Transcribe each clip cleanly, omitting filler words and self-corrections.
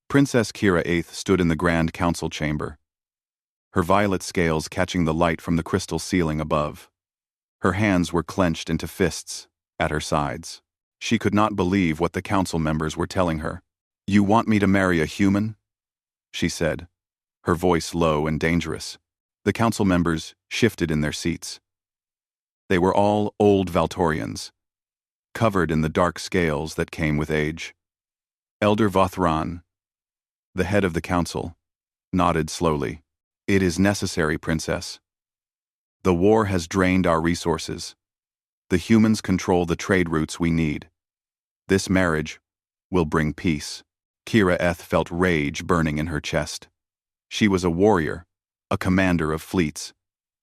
Princess Kira VIII stood in the Grand Council chamber, her violet scales catching the light from the crystal ceiling above. Her hands were clenched into fists at her sides. She could not believe what the council members were telling her. "You want me to marry a human?" she said, her voice low and dangerous. The council members shifted in their seats. They were all old Valtorians, covered in the dark scales that came with age. Elder Vothran, the head of the council, nodded slowly. "It is necessary, Princess. The war has drained our resources. The humans control the trade routes we need. This marriage will bring peace." Kira VIII felt rage burning in her chest. She was a warrior, a commander of fleets.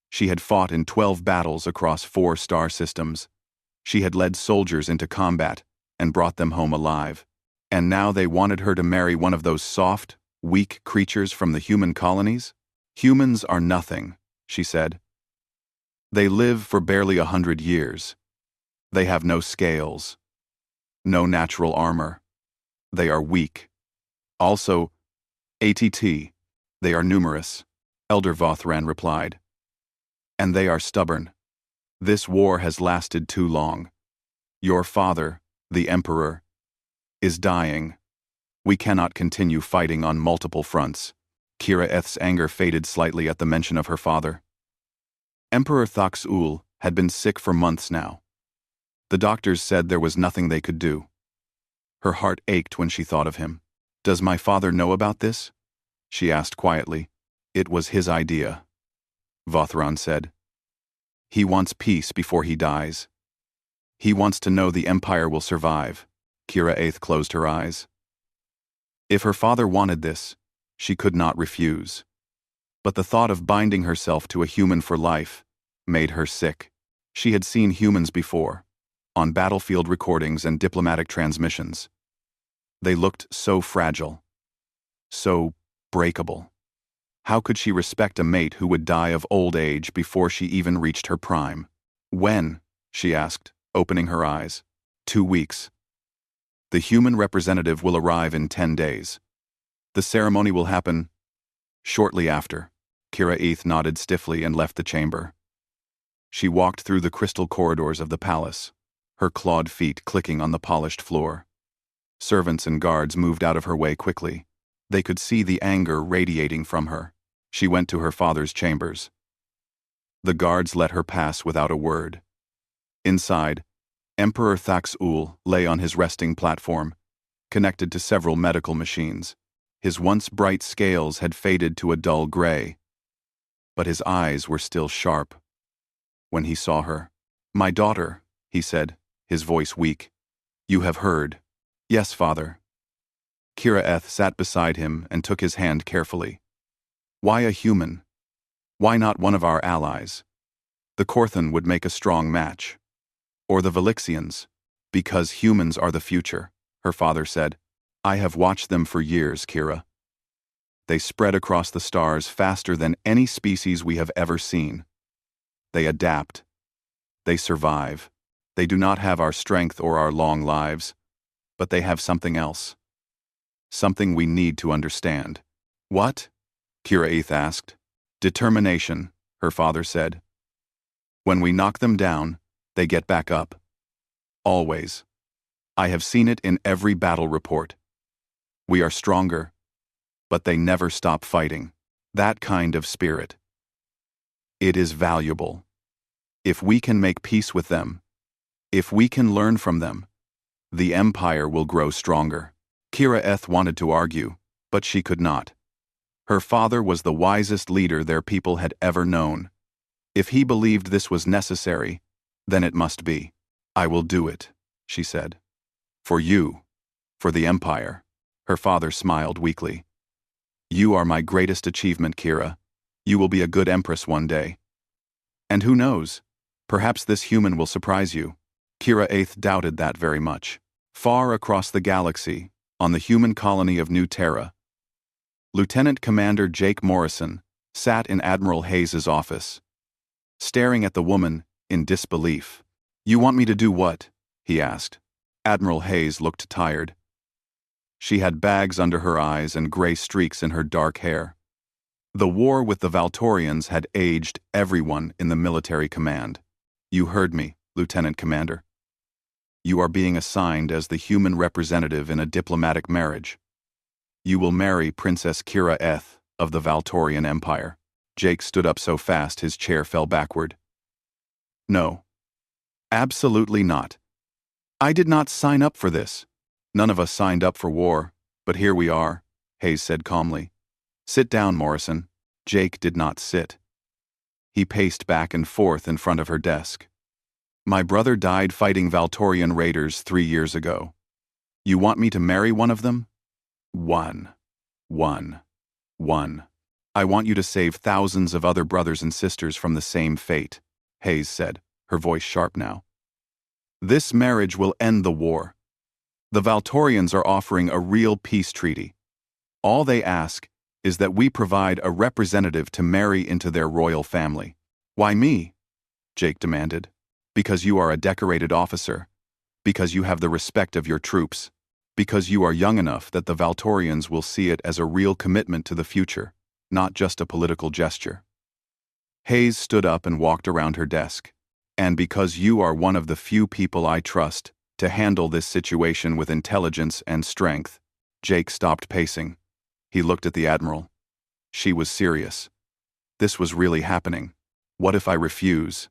She had fought in 12 battles across 4 star systems. She had led soldiers into combat and brought them home alive. And now they wanted her to marry one of those soft, weak creatures from the human colonies? "Humans are nothing," she said. "They live for barely 100 years. They have no scales, no natural armor. They are weak. Also, they are numerous," Elder Vothran replied. "And they are stubborn. This war has lasted too long. Your father, the Emperor, is dying. We cannot continue fighting on multiple fronts." Kira VIII's anger faded slightly at the mention of her father. Emperor Thax-Ul had been sick for months now. The doctors said there was nothing they could do. Her heart ached when she thought of him. "Does my father know about this?" she asked quietly. "It was his idea," Vothran said. "He wants peace before he dies. He wants to know the Empire will survive." Kira VIII closed her eyes. If her father wanted this, she could not refuse. But the thought of binding herself to a human for life made her sick. She had seen humans before, on battlefield recordings and diplomatic transmissions. They looked so fragile, so breakable. How could she respect a mate who would die of old age before she even reached her prime? "When?" she asked, opening her eyes. 2 weeks. The human representative will arrive in 10 days. The ceremony will happen shortly after." Kira VIII nodded stiffly and left the chamber. She walked through the crystal corridors of the palace, her clawed feet clicking on the polished floor. Servants and guards moved out of her way quickly. They could see the anger radiating from her. She went to her father's chambers. The guards let her pass without a word. Inside, Emperor Thax-Ul lay on his resting platform, connected to several medical machines. His once bright scales had faded to a dull gray, but his eyes were still sharp. When he saw her, "My daughter," he said, his voice weak. "You have heard." "Yes, father." Kira VIII sat beside him and took his hand carefully. "Why a human? Why not one of our allies? The Korthan would make a strong match. Or the Velixians." "Because humans are the future," her father said. "I have watched them for years, Kira. They spread across the stars faster than any species we have ever seen. They adapt. They survive. They do not have our strength or our long lives, but they have something else. Something we need to understand." "What?" Kira VIII asked. "Determination," her father said. "When we knock them down, they get back up. Always. I have seen it in every battle report. We are stronger, but they never stop fighting. That kind of spirit. It is valuable. If we can make peace with them, if we can learn from them, the Empire will grow stronger." Kira VIII wanted to argue, but she could not. Her father was the wisest leader their people had ever known. If he believed this was necessary, then it must be. "I will do it," she said. "For you, for the Empire." Her father smiled weakly. "You are my greatest achievement, Kira. You will be a good empress one day. And who knows, perhaps this human will surprise you." Kira VIII doubted that very much. Far across the galaxy, on the human colony of New Terra, Lieutenant Commander Jake Morrison sat in Admiral Hayes's office, staring at the woman in disbelief. "You want me to do what?" he asked. Admiral Hayes looked tired. She had bags under her eyes and gray streaks in her dark hair. The war with the Valtorians had aged everyone in the military command. You heard me, Lieutenant Commander. You are being assigned as the human representative in a diplomatic marriage. You will marry Princess Kira Eth of the Valtorian Empire. Jake stood up so fast his chair fell backward. No. Absolutely not. I did not sign up for this. None of us signed up for war, but here we are, Hayes said calmly. Sit down, Morrison. Jake did not sit. He paced back and forth in front of her desk. My brother died fighting Valtorian raiders 3 years ago. You want me to marry one of them? One. I want you to save thousands of other brothers and sisters from the same fate, Hayes said, her voice sharp now. This marriage will end the war. The Valtorians are offering a real peace treaty. All they ask is that we provide a representative to marry into their royal family. Why me? Jake demanded. Because you are a decorated officer. Because you have the respect of your troops. Because you are young enough that the Valtorians will see it as a real commitment to the future, not just a political gesture. Hayes stood up and walked around her desk. And because you are one of the few people I trust to handle this situation with intelligence and strength. Jake stopped pacing. He looked at the Admiral. She was serious. This was really happening. What if I refuse?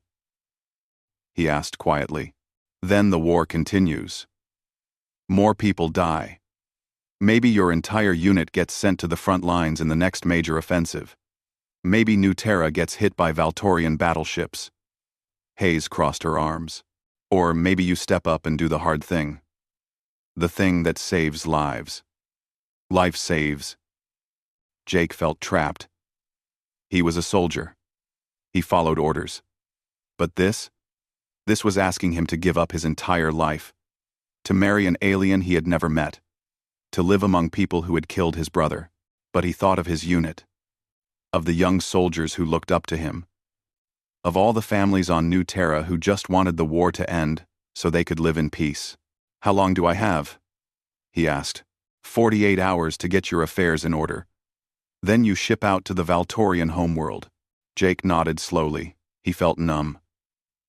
He asked quietly. Then the war continues. More people die. Maybe your entire unit gets sent to the front lines in the next major offensive. Maybe New Terra gets hit by Valtorian battleships. Hayes crossed her arms. Or maybe you step up and do the hard thing. The thing that saves lives. Life saves. Jake felt trapped. He was a soldier. He followed orders. But this was asking him to give up his entire life. To marry an alien he had never met. To live among people who had killed his brother. But he thought of his unit. Of the young soldiers who looked up to him. Of all the families on New Terra who just wanted the war to end so they could live in peace. How long do I have? He asked. 48 hours to get your affairs in order. Then you ship out to the Valtorian homeworld. Jake nodded slowly. He felt numb.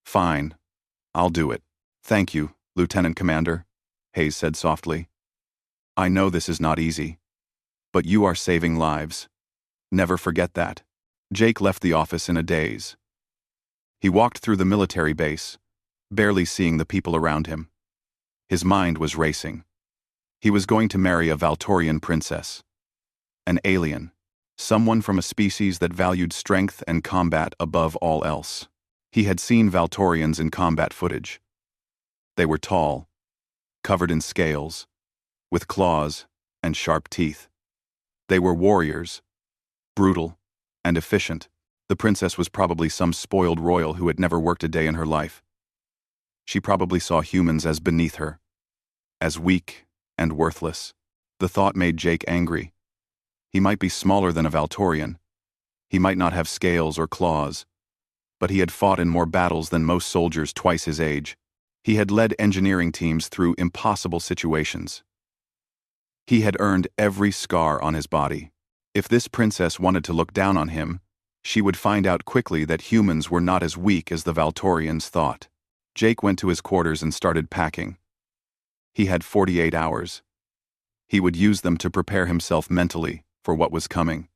Fine. I'll do it. Thank you, Lieutenant Commander, Hayes said softly. I know this is not easy. But you are saving lives. Never forget that. Jake left the office in a daze. He walked through the military base, barely seeing the people around him. His mind was racing. He was going to marry a Valtorian princess. An alien. Someone from a species that valued strength and combat above all else. He had seen Valtorians in combat footage. They were tall, covered in scales, with claws and sharp teeth. They were warriors, brutal and efficient. The princess was probably some spoiled royal who had never worked a day in her life. She probably saw humans as beneath her, as weak and worthless. The thought made Jake angry. He might be smaller than a Valtorian. He might not have scales or claws. But he had fought in more battles than most soldiers twice his age. He had led engineering teams through impossible situations. He had earned every scar on his body. If this princess wanted to look down on him, she would find out quickly that humans were not as weak as the Valtorians thought. Jake went to his quarters and started packing. He had 48 hours. He would use them to prepare himself mentally for what was coming.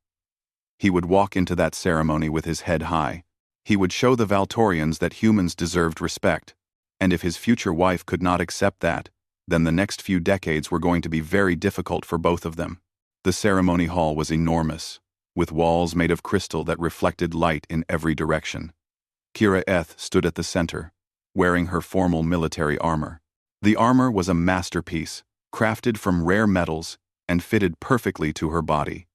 He would walk into that ceremony with his head high. He would show the Valtorians that humans deserved respect, and if his future wife could not accept that, then the next few decades were going to be very difficult for both of them. The ceremony hall was enormous, with walls made of crystal that reflected light in every direction. Kira Eth stood at the center, wearing her formal military armor. The armor was a masterpiece, crafted from rare metals and fitted perfectly to her body.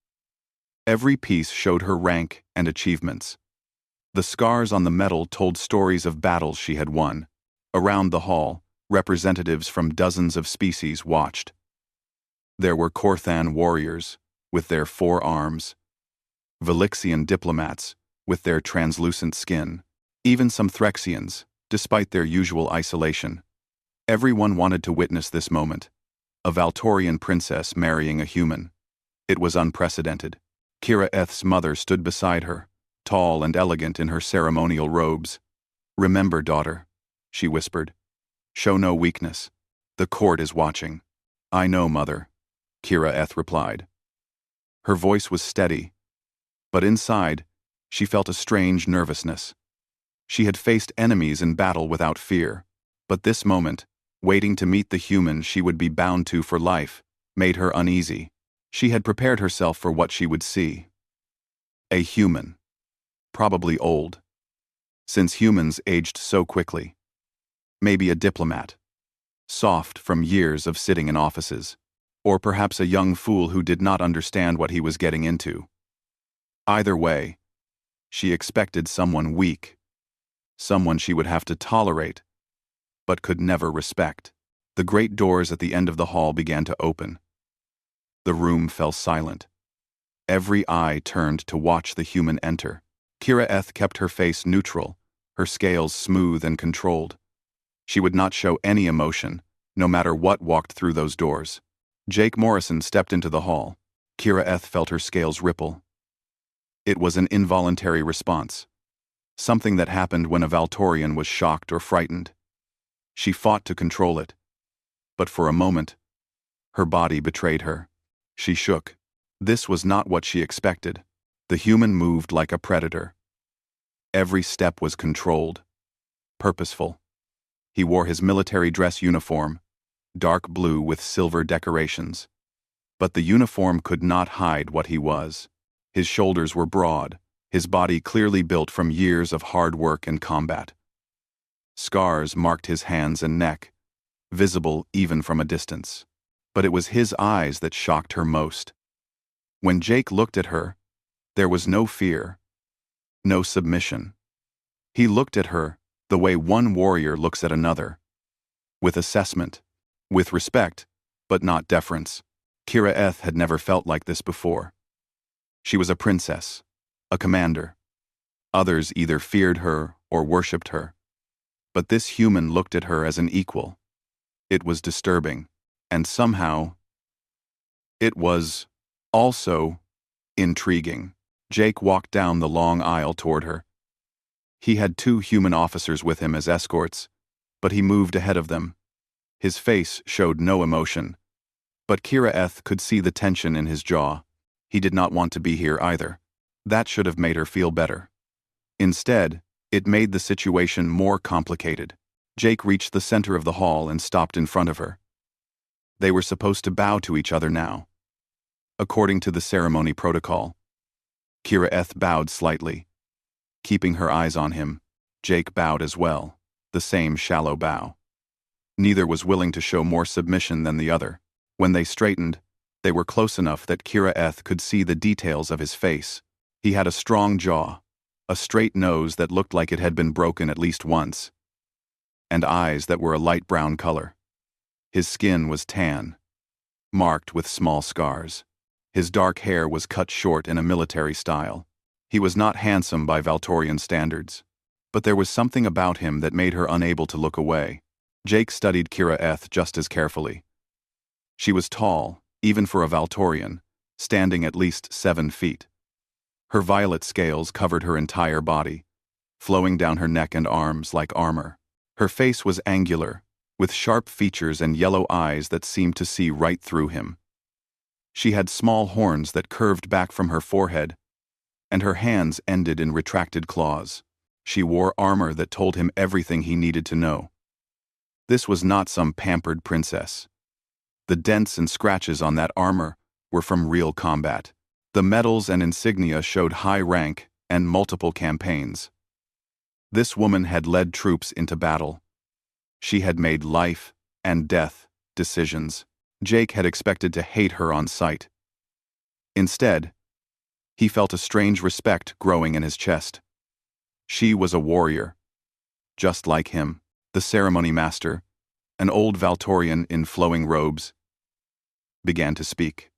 Every piece showed her rank and achievements. The scars on the metal told stories of battles she had won. Around the hall, representatives from dozens of species watched. There were Korthan warriors, with their 4 arms, Velixian diplomats, with their translucent skin, even some Threxians, despite their usual isolation. Everyone wanted to witness this moment. A Valtorian princess marrying a human. It was unprecedented. Kira Eth's mother stood beside her, tall and elegant in her ceremonial robes. "Remember, daughter," she whispered. "Show no weakness. The court is watching." "I know, mother," Kira Eth replied. Her voice was steady, but inside, she felt a strange nervousness. She had faced enemies in battle without fear, but this moment, waiting to meet the human she would be bound to for life, made her uneasy. She had prepared herself for what she would see. A human. Probably old, since humans aged so quickly. Maybe a diplomat, soft from years of sitting in offices, or perhaps a young fool who did not understand what he was getting into. Either way, she expected someone weak, someone she would have to tolerate, but could never respect. The great doors at the end of the hall began to open. The room fell silent. Every eye turned to watch the human enter. Kira Eth kept her face neutral, her scales smooth and controlled. She would not show any emotion, no matter what walked through those doors. Jake Morrison stepped into the hall. Kira Eth felt her scales ripple. It was an involuntary response, something that happened when a Valtorian was shocked or frightened. She fought to control it, but for a moment, her body betrayed her. She shook. This was not what she expected. The human moved like a predator. Every step was controlled, purposeful. He wore his military dress uniform, dark blue with silver decorations. But the uniform could not hide what he was. His shoulders were broad, his body clearly built from years of hard work and combat. Scars marked his hands and neck, visible even from a distance. But it was his eyes that shocked her most. When Jake looked at her, there was no fear, no submission. He looked at her the way one warrior looks at another, with assessment, with respect, but not deference. Kira Eth had never felt like this before. She was a princess, a commander. Others either feared her or worshipped her. But this human looked at her as an equal. It was disturbing, and somehow, it was also intriguing. Jake walked down the long aisle toward her. He had 2 human officers with him as escorts, but he moved ahead of them. His face showed no emotion, but Kira Eth could see the tension in his jaw. He did not want to be here either. That should have made her feel better. Instead, it made the situation more complicated. Jake reached the center of the hall and stopped in front of her. They were supposed to bow to each other now, according to the ceremony protocol. Kira Eth bowed slightly. Keeping her eyes on him, Jake bowed as well, the same shallow bow. Neither was willing to show more submission than the other. When they straightened, they were close enough that Kira Eth could see the details of his face. He had a strong jaw, a straight nose that looked like it had been broken at least once, and eyes that were a light brown color. His skin was tan, marked with small scars. His dark hair was cut short in a military style. He was not handsome by Valtorian standards, but there was something about him that made her unable to look away. Jake studied Kira Eth just as carefully. She was tall, even for a Valtorian, standing at least 7 feet. Her violet scales covered her entire body, flowing down her neck and arms like armor. Her face was angular, with sharp features and yellow eyes that seemed to see right through him. She had small horns that curved back from her forehead, and her hands ended in retracted claws. She wore armor that told him everything he needed to know. This was not some pampered princess. The dents and scratches on that armor were from real combat. The medals and insignia showed high rank and multiple campaigns. This woman had led troops into battle. She had made life and death decisions. Jake had expected to hate her on sight. Instead, he felt a strange respect growing in his chest. She was a warrior, just like him. The ceremony master, an old Valtorian in flowing robes, began to speak.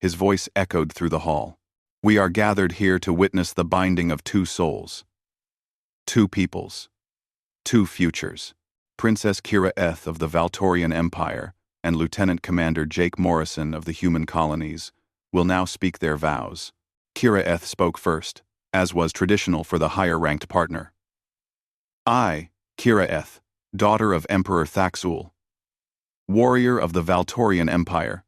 His voice echoed through the hall. "We are gathered here to witness the binding of 2 souls. 2 peoples. 2 futures. Princess Kira Eth of the Valtorian Empire and Lieutenant Commander Jake Morrison of the human colonies will now speak their vows. Kira Eth spoke first, as was traditional for the higher-ranked partner. I, Kira Eth, daughter of Emperor Thaxul, warrior of the Valtorian Empire,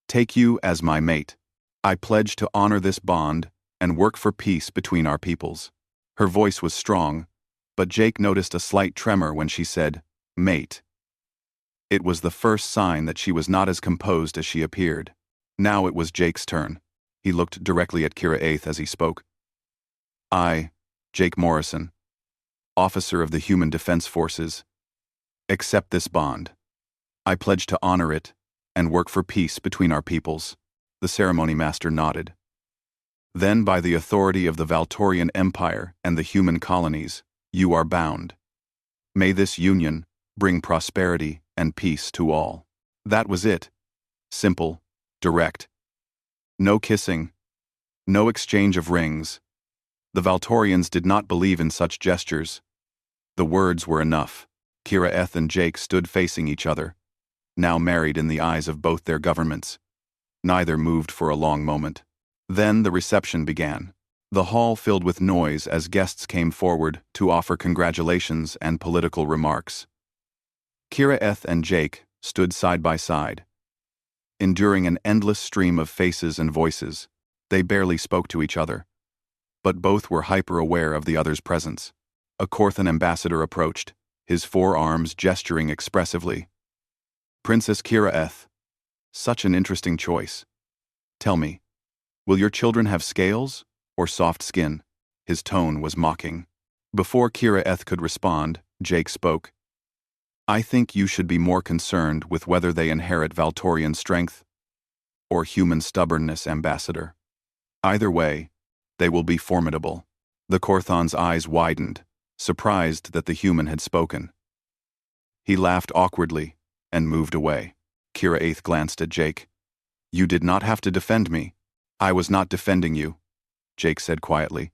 take you as my mate. I pledge to honor this bond and work for peace between our peoples. Her voice was strong, but Jake noticed a slight tremor when she said, mate. It was the first sign that she was not as composed as she appeared. Now it was Jake's turn. He looked directly at Kira Eth as he spoke. I, Jake Morrison, officer of the Human Defense Forces, accept this bond. I pledge to honor it and work for peace between our peoples. The ceremony master nodded. Then, by the authority of the Valtorian Empire and the human colonies, you are bound. May this union bring prosperity and peace to all. That was it. Simple, direct. No kissing, no exchange of rings. The Valtorians did not believe in such gestures. The words were enough. Kira Eth and Jake stood facing each other, now married in the eyes of both their governments. Neither moved for a long moment. Then the reception began. The hall filled with noise as guests came forward to offer congratulations and political remarks. Kira Eth and Jake stood side by side. Enduring an endless stream of faces and voices, they barely spoke to each other. But both were hyper-aware of the other's presence. A Korthan ambassador approached, his forearms gesturing expressively. Princess Kira Eth, such an interesting choice. Tell me, will your children have scales or soft skin? His tone was mocking. Before Kira Eth could respond, Jake spoke. I think you should be more concerned with whether they inherit Valtorian strength or human stubbornness, Ambassador. Either way, they will be formidable. The Korthan's eyes widened, surprised that the human had spoken. He laughed awkwardly and moved away. Kira Eth glanced at Jake. You did not have to defend me. I was not defending you, Jake said quietly.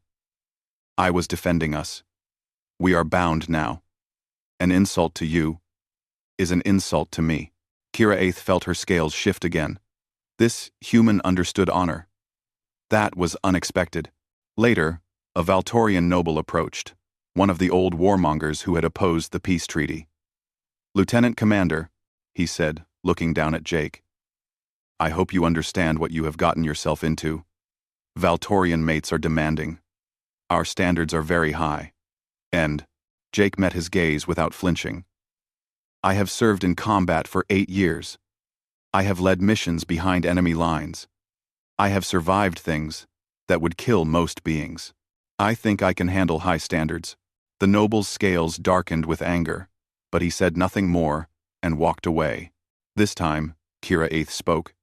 I was defending us. We are bound now. An insult to you is an insult to me. Kira Eth felt her scales shift again. This human understood honor. That was unexpected. Later, a Valtorian noble approached, one of the old warmongers who had opposed the peace treaty. Lieutenant Commander, he said, looking down at Jake. I hope you understand what you have gotten yourself into. Valtorian mates are demanding. Our standards are very high. And Jake met his gaze without flinching. I have served in combat for 8 years. I have led missions behind enemy lines. I have survived things that would kill most beings. I think I can handle high standards. The noble's scales darkened with anger, but he said nothing more and walked away. This time, Kira Eth spoke.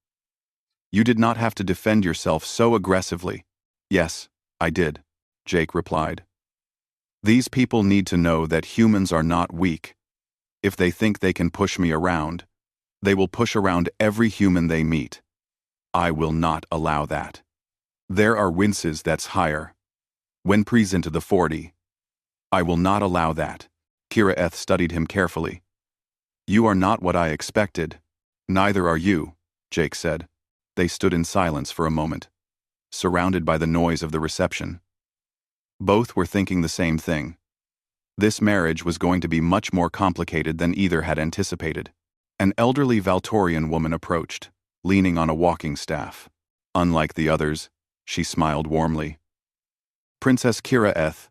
You did not have to defend yourself so aggressively. Yes, I did, Jake replied. These people need to know that humans are not weak. If they think they can push me around, they will push around every human they meet. I will not allow that. There are winces that's higher. When present to the 40, I will not allow that. Kira Eth studied him carefully. You are not what I expected. Neither are you, Jake said. They stood in silence for a moment, surrounded by the noise of the reception. Both were thinking the same thing. This marriage was going to be much more complicated than either had anticipated. An elderly Valtorian woman approached, leaning on a walking staff. Unlike the others, she smiled warmly. Princess Kira Eth,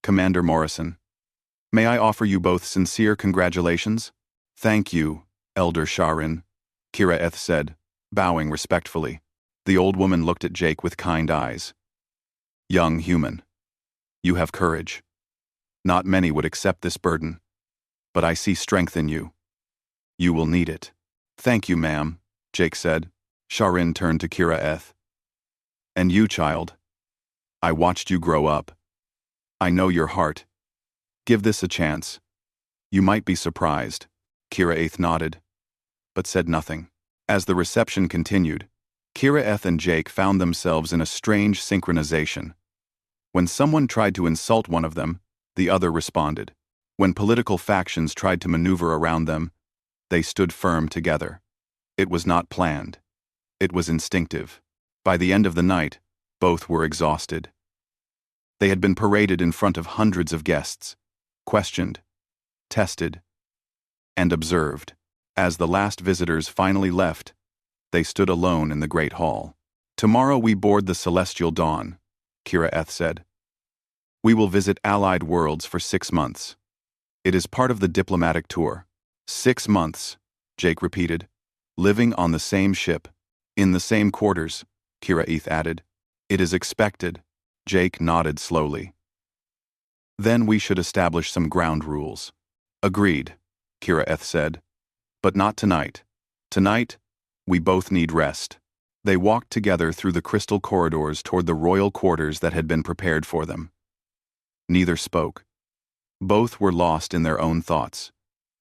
Commander Morrison, may I offer you both sincere congratulations? Thank you, Elder Sharin, Kira Eth said, bowing respectfully. The old woman looked at Jake with kind eyes. Young human, you have courage. Not many would accept this burden, but I see strength in you. You will need it. Thank you, ma'am, Jake said. Sharin turned to Kira Eth. And you, child. I watched you grow up. I know your heart. Give this a chance. You might be surprised. Kira Eth nodded, but said nothing. As the reception continued, Kira Eth and Jake found themselves in a strange synchronization. When someone tried to insult one of them, the other responded. When political factions tried to maneuver around them, They stood firm together. It was not planned. It was instinctive. By the end of the night, both were exhausted. They had been paraded in front of hundreds of guests, questioned, tested, and observed. As the last visitors finally left, they stood alone in the great hall. "Tomorrow we board the Celestial Dawn," Kira Eth said. "We will visit allied worlds for 6 months. It is part of the diplomatic tour." 6 months, Jake repeated. "Living on the same ship, in the same quarters," Kira Eth added. "It is expected." Jake nodded slowly. "Then we should establish some ground rules." "Agreed," Kira Eth said. "But not tonight. Tonight, we both need rest." They walked together through the crystal corridors toward the royal quarters that had been prepared for them. Neither spoke. Both were lost in their own thoughts,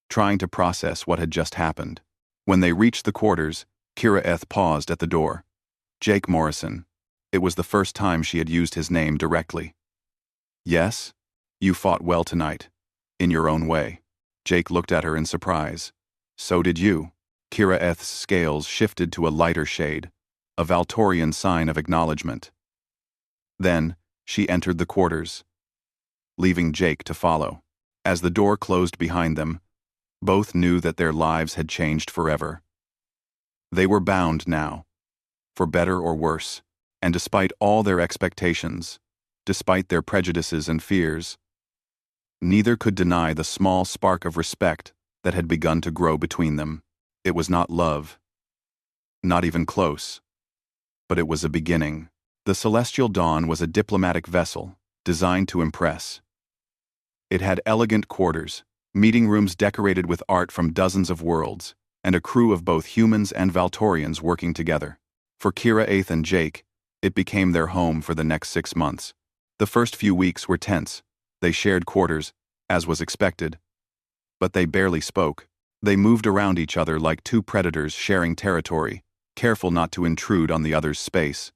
trying to process what had just happened. When they reached the quarters, Kira Eth paused at the door. "Jake Morrison." It was the first time she had used his name directly. "Yes? You fought well tonight. In your own way." Jake looked at her in surprise. "So did you." Kira Eth's scales shifted to a lighter shade, a Valtorian sign of acknowledgement. Then, she entered the quarters, leaving Jake to follow. As the door closed behind them, both knew that their lives had changed forever. They were bound now, for better or worse, and despite all their expectations, despite their prejudices and fears, neither could deny the small spark of respect that had begun to grow between them. It was not love, not even close, but it was a beginning. The Celestial Dawn was a diplomatic vessel designed to impress. It had elegant quarters, meeting rooms decorated with art from dozens of worlds, and a crew of both humans and Valtorians working together. For Kira Eth and Jake, it became their home for the next 6 months. The first few weeks were tense. They shared quarters, as was expected. But they barely spoke. They moved around each other like two predators sharing territory, careful not to intrude on the other's space.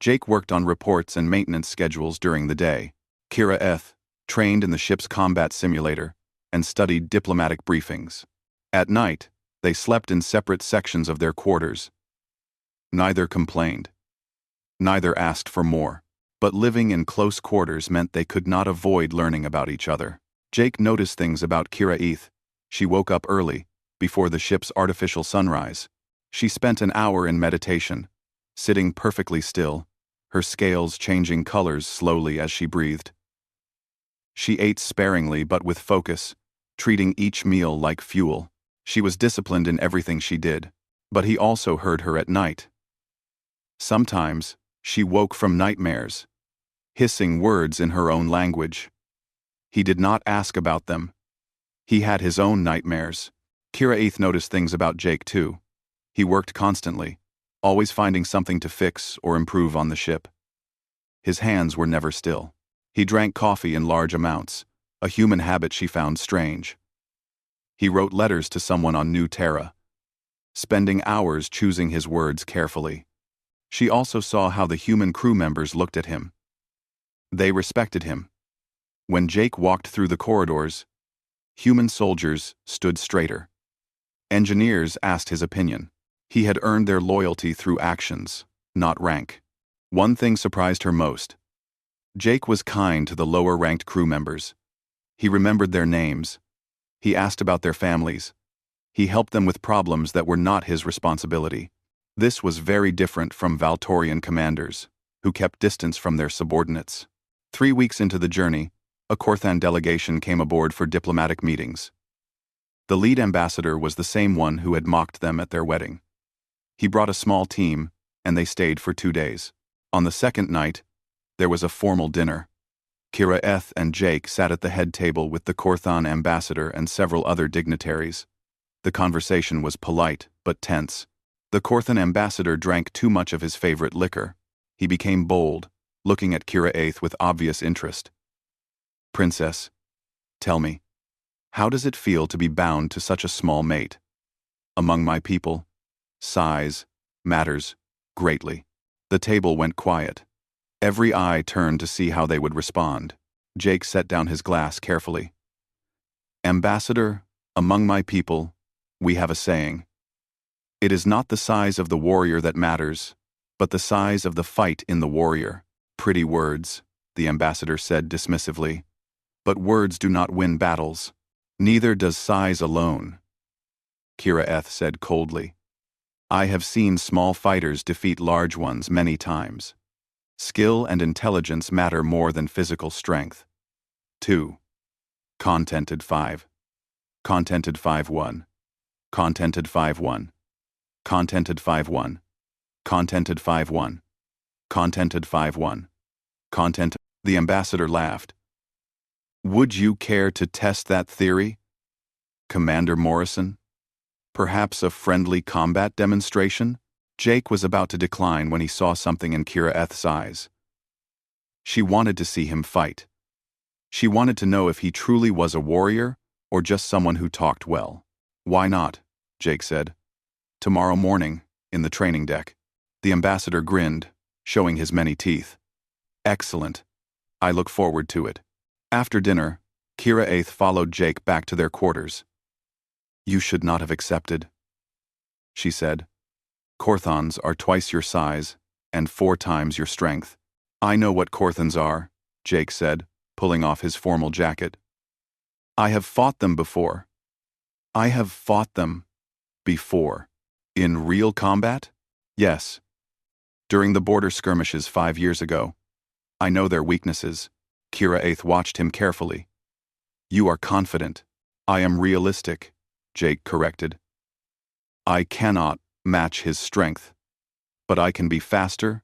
Jake worked on reports and maintenance schedules during the day. Kira Eth trained in the ship's combat simulator and studied diplomatic briefings. At night, they slept in separate sections of their quarters. Neither complained. Neither asked for more. But living in close quarters meant they could not avoid learning about each other. Jake noticed things about Kira Eth. She woke up early, before the ship's artificial sunrise. She spent an hour in meditation, sitting perfectly still, her scales changing colors slowly as she breathed. She ate sparingly but with focus, treating each meal like fuel. She was disciplined in everything she did, but he also heard her at night. Sometimes, she woke from nightmares, hissing words in her own language. He did not ask about them. He had his own nightmares. Kira Eth noticed things about Jake too. He worked constantly, always finding something to fix or improve on the ship. His hands were never still. He drank coffee in large amounts, a human habit she found strange. He wrote letters to someone on New Terra, spending hours choosing his words carefully. She also saw how the human crew members looked at him. They respected him. When Jake walked through the corridors, human soldiers stood straighter. Engineers asked his opinion. He had earned their loyalty through actions, not rank. One thing surprised her most. Jake was kind to the lower-ranked crew members. He remembered their names. He asked about their families. He helped them with problems that were not his responsibility. This was very different from Valtorian commanders, who kept distance from their subordinates. 3 weeks into the journey, a Corthan delegation came aboard for diplomatic meetings. The lead ambassador was the same one who had mocked them at their wedding. He brought a small team, and they stayed for 2 days. On the second night, there was a formal dinner. Kira Eth and Jake sat at the head table with the Corthan ambassador and several other dignitaries. The conversation was polite, but tense. The Corthan ambassador drank too much of his favorite liquor. He became bold, looking at Kira Eth with obvious interest. "Princess, tell me, how does it feel to be bound to such a small mate? Among my people, size matters greatly." The table went quiet. Every eye turned to see how they would respond. Jake set down his glass carefully. "Ambassador, among my people, We have a saying. It is not the size of the warrior that matters, but the size of the fight in the warrior. Pretty words, the ambassador said dismissively. But words do not win battles. Neither does size alone. Kira Eth said coldly. I have seen small fighters defeat large ones many times. Skill and intelligence matter more than physical strength. 2. Contented 5. Contented 5-1. Contented 5-1. Contented 5-1. Contented 5-1. Contented 5-1. Content. The ambassador laughed. Would you care to test that theory, Commander Morrison? Perhaps a friendly combat demonstration? Jake was about to decline when he saw something in Kira Eth's eyes. She wanted to see him fight. She wanted to know if he truly was a warrior or just someone who talked well. Why not? Jake said. Tomorrow morning, in the training deck. The ambassador grinned, showing his many teeth. Excellent. I look forward to it. After dinner, Kira Eth followed Jake back to their quarters. You should not have accepted, she said. Korthons are twice your size and 4 times your strength. I know what Korthons are, Jake said, pulling off his formal jacket. I have fought them before. I have fought them before. In real combat? Yes. During the border skirmishes 5 years ago. I know their weaknesses. Kira Eth watched him carefully. You are confident. I am realistic, Jake corrected. I cannot match his strength, but I can be faster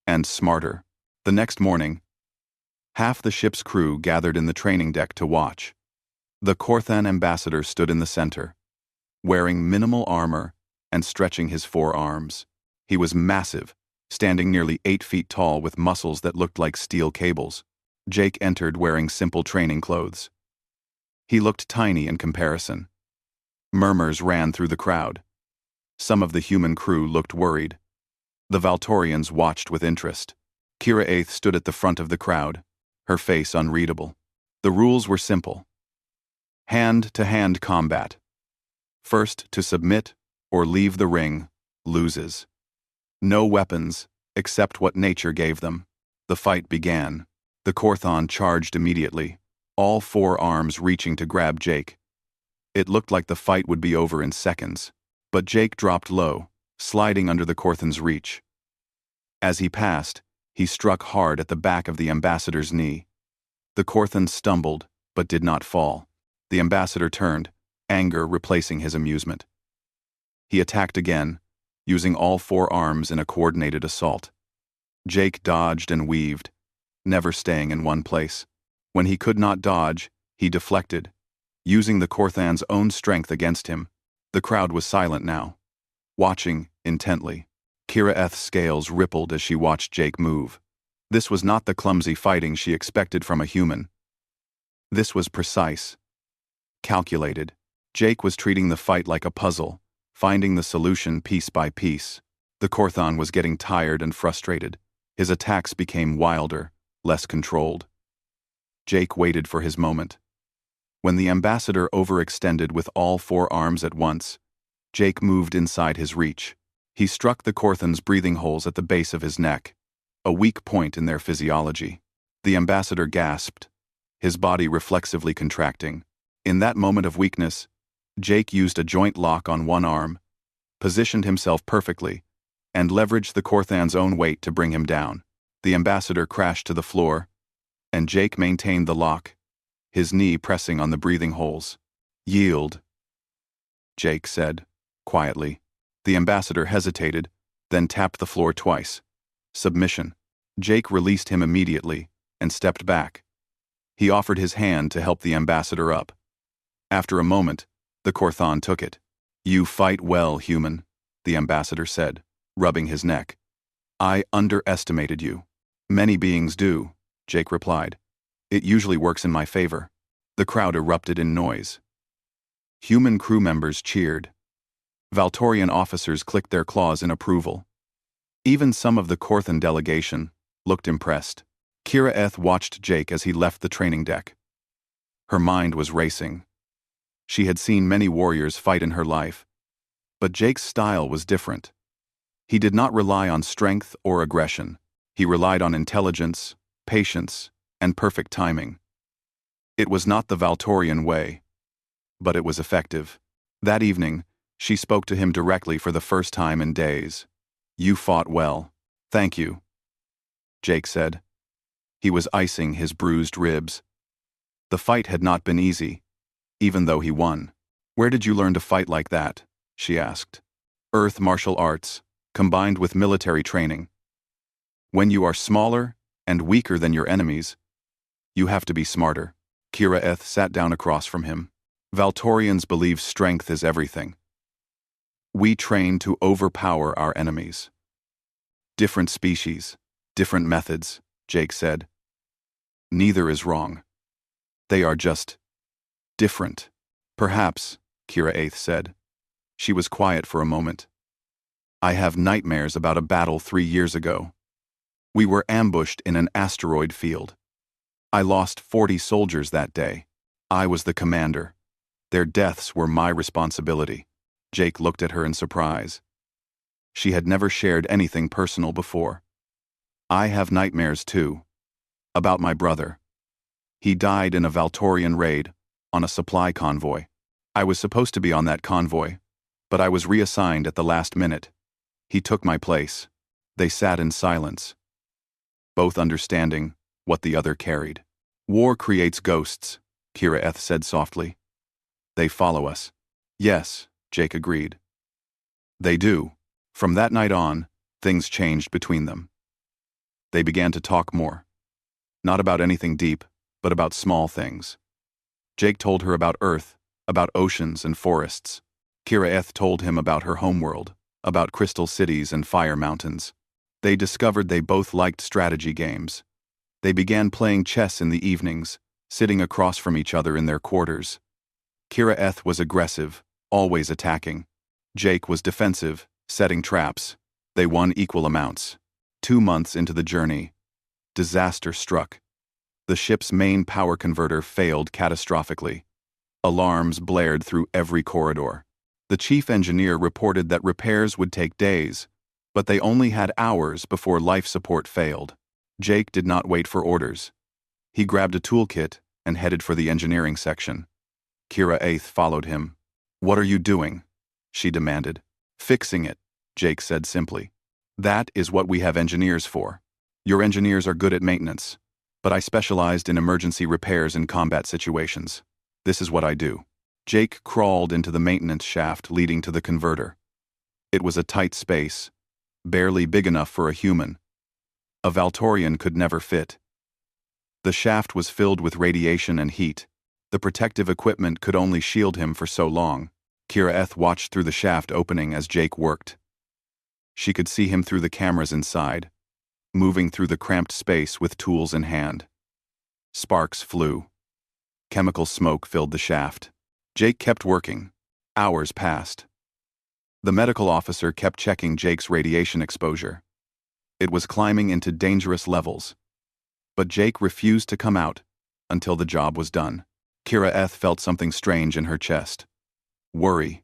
and smarter. The next morning, half the ship's crew gathered in the training deck to watch. The Korthan ambassador stood in the center, wearing minimal armor and stretching his 4 arms. He was massive, standing nearly 8 feet tall with muscles that looked like steel cables. Jake entered wearing simple training clothes. He looked tiny in comparison. Murmurs ran through the crowd. Some of the human crew looked worried. The Valtorians watched with interest. Kira Eth stood at the front of the crowd, her face unreadable. The rules were simple. Hand-to-hand combat. First to submit or leave the ring loses. No weapons, except what nature gave them. The fight began. The Korthon charged immediately, all 4 arms reaching to grab Jake. It looked like the fight would be over in seconds, but Jake dropped low, sliding under the Korthan's reach. As he passed, he struck hard at the back of the ambassador's knee. The Korthan stumbled, but did not fall. The ambassador turned, anger replacing his amusement. He attacked again, using all 4 arms in a coordinated assault. Jake dodged and weaved, never staying in one place. When he could not dodge, he deflected, using the Korthan's own strength against him. The crowd was silent now, watching intently. Kira Eth's scales rippled as she watched Jake move. This was not the clumsy fighting she expected from a human. This was precise, calculated. Jake was treating the fight like a puzzle, finding the solution piece by piece. The Korthan was getting tired and frustrated. His attacks became wilder, less controlled. Jake waited for his moment. When the ambassador overextended with all 4 arms at once, Jake moved inside his reach. He struck the Korthan's breathing holes at the base of his neck, a weak point in their physiology. The ambassador gasped, his body reflexively contracting. In that moment of weakness, Jake used a joint lock on one arm, positioned himself perfectly, and leveraged the Korthan's own weight to bring him down. The ambassador crashed to the floor, and Jake maintained the lock, his knee pressing on the breathing holes. Yield, Jake said, quietly. The ambassador hesitated, then tapped the floor twice. Submission. Jake released him immediately and stepped back. He offered his hand to help the ambassador up. After a moment, the Korthan took it. You fight well, human, the ambassador said, rubbing his neck. I underestimated you. Many beings do, Jake replied. It usually works in my favor. The crowd erupted in noise. Human crew members cheered. Valtorian officers clicked their claws in approval. Even some of the Korthan delegation looked impressed. Kira Eth watched Jake as he left the training deck. Her mind was racing. She had seen many warriors fight in her life, but Jake's style was different. He did not rely on strength or aggression. He relied on intelligence, patience, and perfect timing. It was not the Valtorian way, but it was effective. That evening, she spoke to him directly for the first time in days. "You fought well. Thank you," Jake said. He was icing his bruised ribs. The fight had not been easy, even though he won. "Where did you learn to fight like that?" she asked. "Earth martial arts, combined with military training. When you are smaller and weaker than your enemies, you have to be smarter." Kira Eth sat down across from him. "Valtorians believe strength is everything. We train to overpower our enemies." "Different species, different methods," Jake said. "Neither is wrong. They are just different." "Perhaps," Kira Eth said. She was quiet for a moment. "I have nightmares about a battle 3 years ago. We were ambushed in an asteroid field. I lost 40 soldiers that day. I was the commander. Their deaths were my responsibility." Jake looked at her in surprise. She had never shared anything personal before. "I have nightmares too. About my brother. He died in a Valtorian raid, on a supply convoy. I was supposed to be on that convoy, but I was reassigned at the last minute. He took my place." They sat in silence, both understanding what the other carried. "War creates ghosts," Kira Eth said softly. "They follow us." "Yes," Jake agreed. "They do." From that night on, things changed between them. They began to talk more. Not about anything deep, but about small things. Jake told her about Earth, about oceans and forests. Kira Eth told him about her homeworld, about crystal cities and fire mountains. They discovered they both liked strategy games. They began playing chess in the evenings, sitting across from each other in their quarters. Kira Eth was aggressive, always attacking. Jake was defensive, setting traps. They won equal amounts. 2 months into the journey, disaster struck. The ship's main power converter failed catastrophically. Alarms blared through every corridor. The chief engineer reported that repairs would take days, but they only had hours before life support failed. Jake did not wait for orders. He grabbed a toolkit and headed for the engineering section. Kira Eth followed him. "What are you doing?" she demanded. "Fixing it," Jake said simply. "That is what we have engineers for. Your engineers are good at maintenance, but I specialized in emergency repairs in combat situations. This is what I do." Jake crawled into the maintenance shaft leading to the converter. It was a tight space, barely big enough for a human. A Valtorian could never fit. The shaft was filled with radiation and heat. The protective equipment could only shield him for so long. Kira Eth watched through the shaft opening as Jake worked. She could see him through the cameras inside, moving through the cramped space with tools in hand. Sparks flew. Chemical smoke filled the shaft. Jake kept working. Hours passed. The medical officer kept checking Jake's radiation exposure. It was climbing into dangerous levels. But Jake refused to come out until the job was done. Kira Eth felt something strange in her chest. Worry.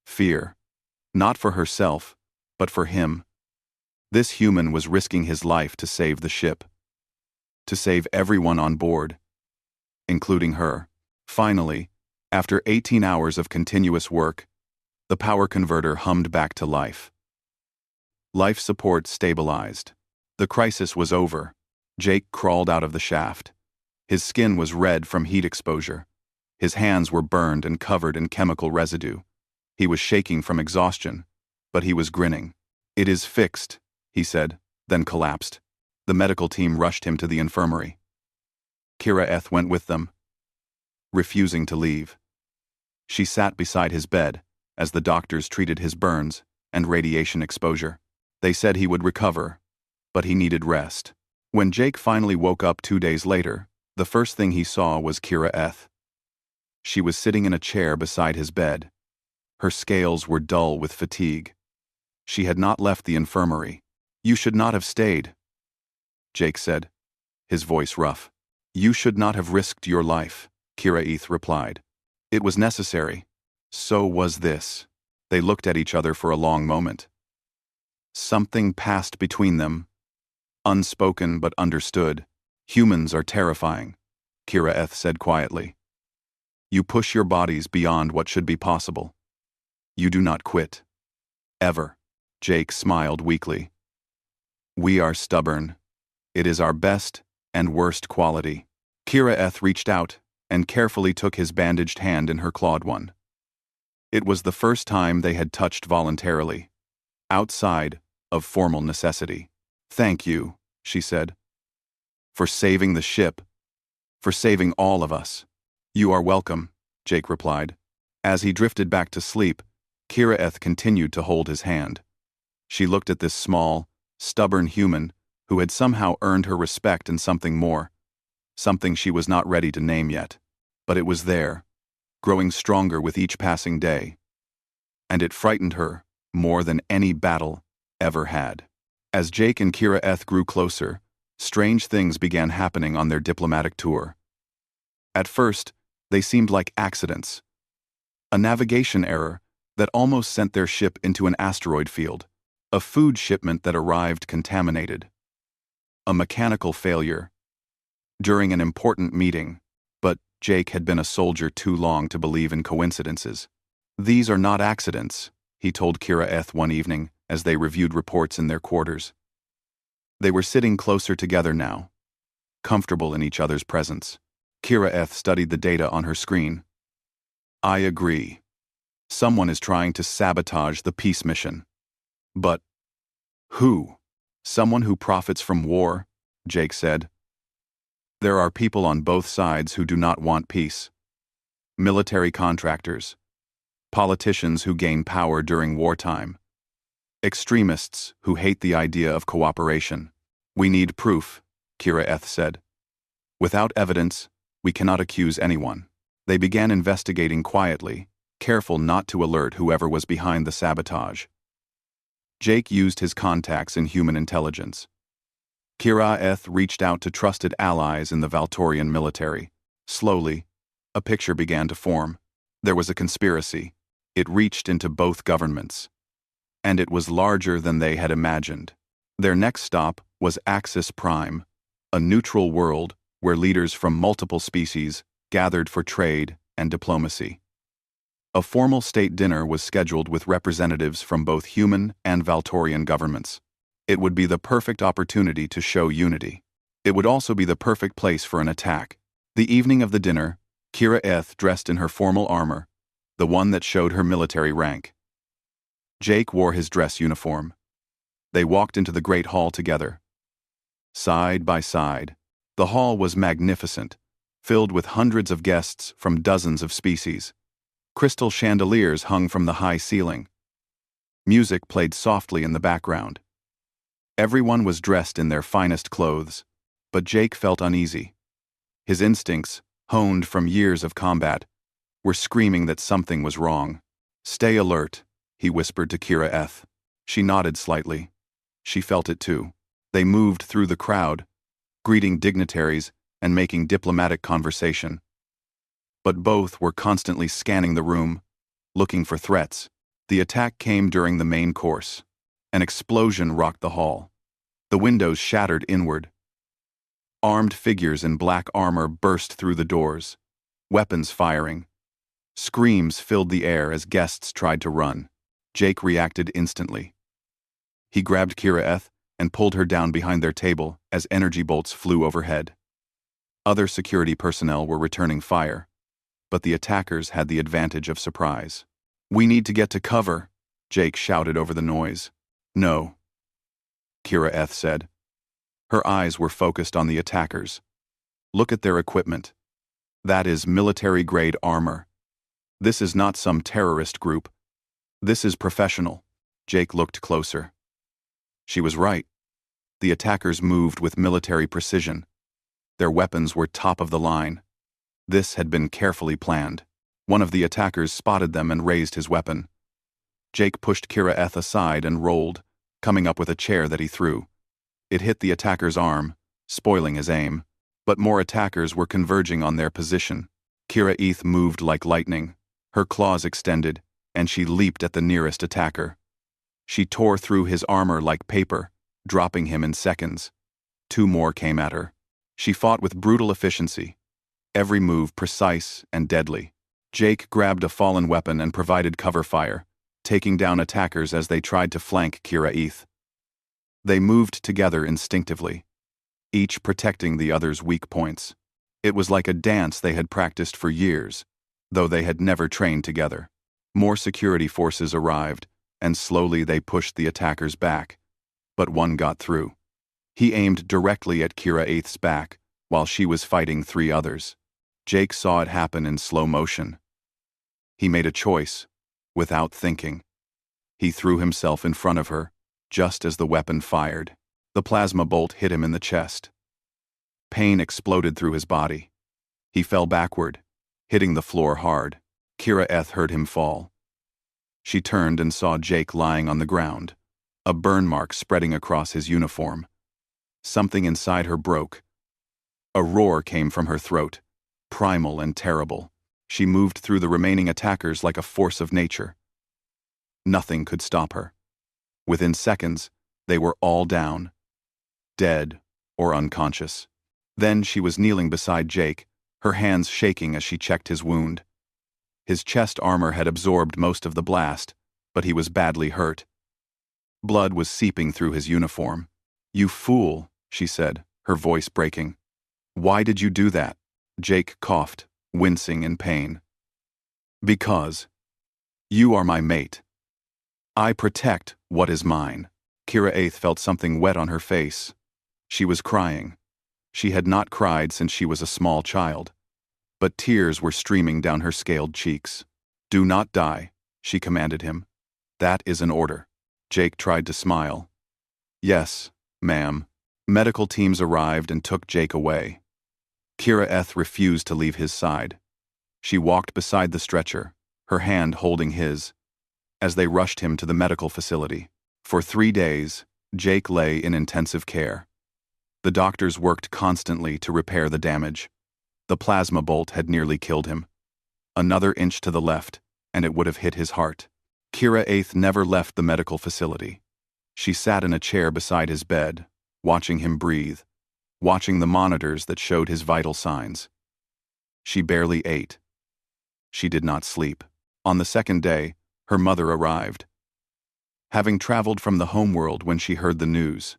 Fear. Not for herself, but for him. This human was risking his life to save the ship. To save everyone on board, including her. Finally, after 18 hours of continuous work, the power converter hummed back to life. Life support stabilized. The crisis was over. Jake crawled out of the shaft. His skin was red from heat exposure. His hands were burned and covered in chemical residue. He was shaking from exhaustion, but he was grinning. "It is fixed," he said, then collapsed. The medical team rushed him to the infirmary. Kira Eth went with them, refusing to leave. She sat beside his bed as the doctors treated his burns and radiation exposure. They said he would recover, but he needed rest. When Jake finally woke up 2 days later, the first thing he saw was Kira Eth. She was sitting in a chair beside his bed. Her scales were dull with fatigue. She had not left the infirmary. "You should not have stayed," Jake said, his voice rough. "You should not have risked your life," Kira Eth replied. It was necessary. So was this. They looked at each other for a long moment. Something passed between them. Unspoken but understood. Humans are terrifying, Kira Eth said quietly. You push your bodies beyond what should be possible. You do not quit. Ever. Jake smiled weakly. We are stubborn. It is our best and worst quality. Kira Eth reached out and carefully took his bandaged hand in her clawed one. It was the first time they had touched voluntarily, outside of formal necessity. Thank you, she said. For saving the ship. For saving all of us. You are welcome, Jake replied. As he drifted back to sleep, Kira Eth continued to hold his hand. She looked at this small, stubborn human who had somehow earned her respect and something more. Something she was not ready to name yet. But it was there, growing stronger with each passing day. And it frightened her more than any battle ever had. As Jake and Kira Eth grew closer, strange things began happening on their diplomatic tour. At first, they seemed like accidents. A navigation error that almost sent their ship into an asteroid field. A food shipment that arrived contaminated. A mechanical failure. During an important meeting, but Jake had been a soldier too long to believe in coincidences. These are not accidents, he told Kira Eth one evening as they reviewed reports in their quarters. They were sitting closer together now, comfortable in each other's presence. Kira Eth studied the data on her screen. I agree. Someone is trying to sabotage the peace mission. But who? Someone who profits from war, Jake said. There are people on both sides who do not want peace. Military contractors. Politicians who gain power during wartime. Extremists who hate the idea of cooperation. We need proof, Kira Eth said. Without evidence, we cannot accuse anyone. They began investigating quietly, careful not to alert whoever was behind the sabotage. Jake used his contacts in human intelligence. Kira Eth reached out to trusted allies in the Valtorian military. Slowly, a picture began to form. There was a conspiracy. It reached into both governments. And it was larger than they had imagined. Their next stop was Axis Prime, a neutral world where leaders from multiple species gathered for trade and diplomacy. A formal state dinner was scheduled with representatives from both human and Valtorian governments. It would be the perfect opportunity to show unity. It would also be the perfect place for an attack. The evening of the dinner, Kira Eth dressed in her formal armor, the one that showed her military rank. Jake wore his dress uniform. They walked into the great hall together. Side by side, the hall was magnificent, filled with hundreds of guests from dozens of species. Crystal chandeliers hung from the high ceiling. Music played softly in the background. Everyone was dressed in their finest clothes, but Jake felt uneasy. His instincts, honed from years of combat, were screaming that something was wrong. Stay alert, he whispered to Kira Eth. She nodded slightly. She felt it too. They moved through the crowd, greeting dignitaries and making diplomatic conversation. But both were constantly scanning the room, looking for threats. The attack came during the main course. An explosion rocked the hall. The windows shattered inward. Armed figures in black armor burst through the doors, weapons firing. Screams filled the air as guests tried to run. Jake reacted instantly. He grabbed Kira Eth and pulled her down behind their table as energy bolts flew overhead. Other security personnel were returning fire, but the attackers had the advantage of surprise. We need to get to cover, Jake shouted over the noise. No, Kira Eth said. Her eyes were focused on the attackers. Look at their equipment. That is military-grade armor. This is not some terrorist group. This is professional. Jake looked closer. She was right. The attackers moved with military precision. Their weapons were top of the line. This had been carefully planned. One of the attackers spotted them and raised his weapon. Jake pushed Kira Eth aside and rolled, coming up with a chair that he threw. It hit the attacker's arm, spoiling his aim, but more attackers were converging on their position. Kira Eth moved like lightning, her claws extended, and she leaped at the nearest attacker. She tore through his armor like paper, dropping him in seconds. 2 more came at her. She fought with brutal efficiency, every move precise and deadly. Jake grabbed a fallen weapon and provided cover fire, taking down attackers as they tried to flank Kira Eth. They moved together instinctively, each protecting the other's weak points. It was like a dance they had practiced for years, though they had never trained together. More security forces arrived, and slowly they pushed the attackers back. But one got through. He aimed directly at Kira Eth's back, while she was fighting 3 others. Jake saw it happen in slow motion. He made a choice, without thinking. He threw himself in front of her, just as the weapon fired. The plasma bolt hit him in the chest. Pain exploded through his body. He fell backward, hitting the floor hard. Kira Eth heard him fall. She turned and saw Jake lying on the ground, a burn mark spreading across his uniform. Something inside her broke. A roar came from her throat, primal and terrible. She moved through the remaining attackers like a force of nature. Nothing could stop her. Within seconds, they were all down, dead or unconscious. Then she was kneeling beside Jake, her hands shaking as she checked his wound. His chest armor had absorbed most of the blast, but he was badly hurt. Blood was seeping through his uniform. "You fool," she said, her voice breaking. "Why did you do that?" Jake coughed, wincing in pain. "Because you are my mate. I protect what is mine." Kira Eth felt something wet on her face. She was crying. She had not cried since she was a small child, but tears were streaming down her scaled cheeks. "Do not die," she commanded him. "That is an order." Jake tried to smile. "Yes, ma'am." Medical teams arrived and took Jake away. Kira Eth refused to leave his side. She walked beside the stretcher, her hand holding his, as they rushed him to the medical facility. For 3 days, Jake lay in intensive care. The doctors worked constantly to repair the damage. The plasma bolt had nearly killed him. Another inch to the left, and it would have hit his heart. Kira Eth never left the medical facility. She sat in a chair beside his bed, watching him breathe, watching the monitors that showed his vital signs. She barely ate. She did not sleep. On the 2nd day, her mother arrived. Having traveled from the homeworld when she heard the news,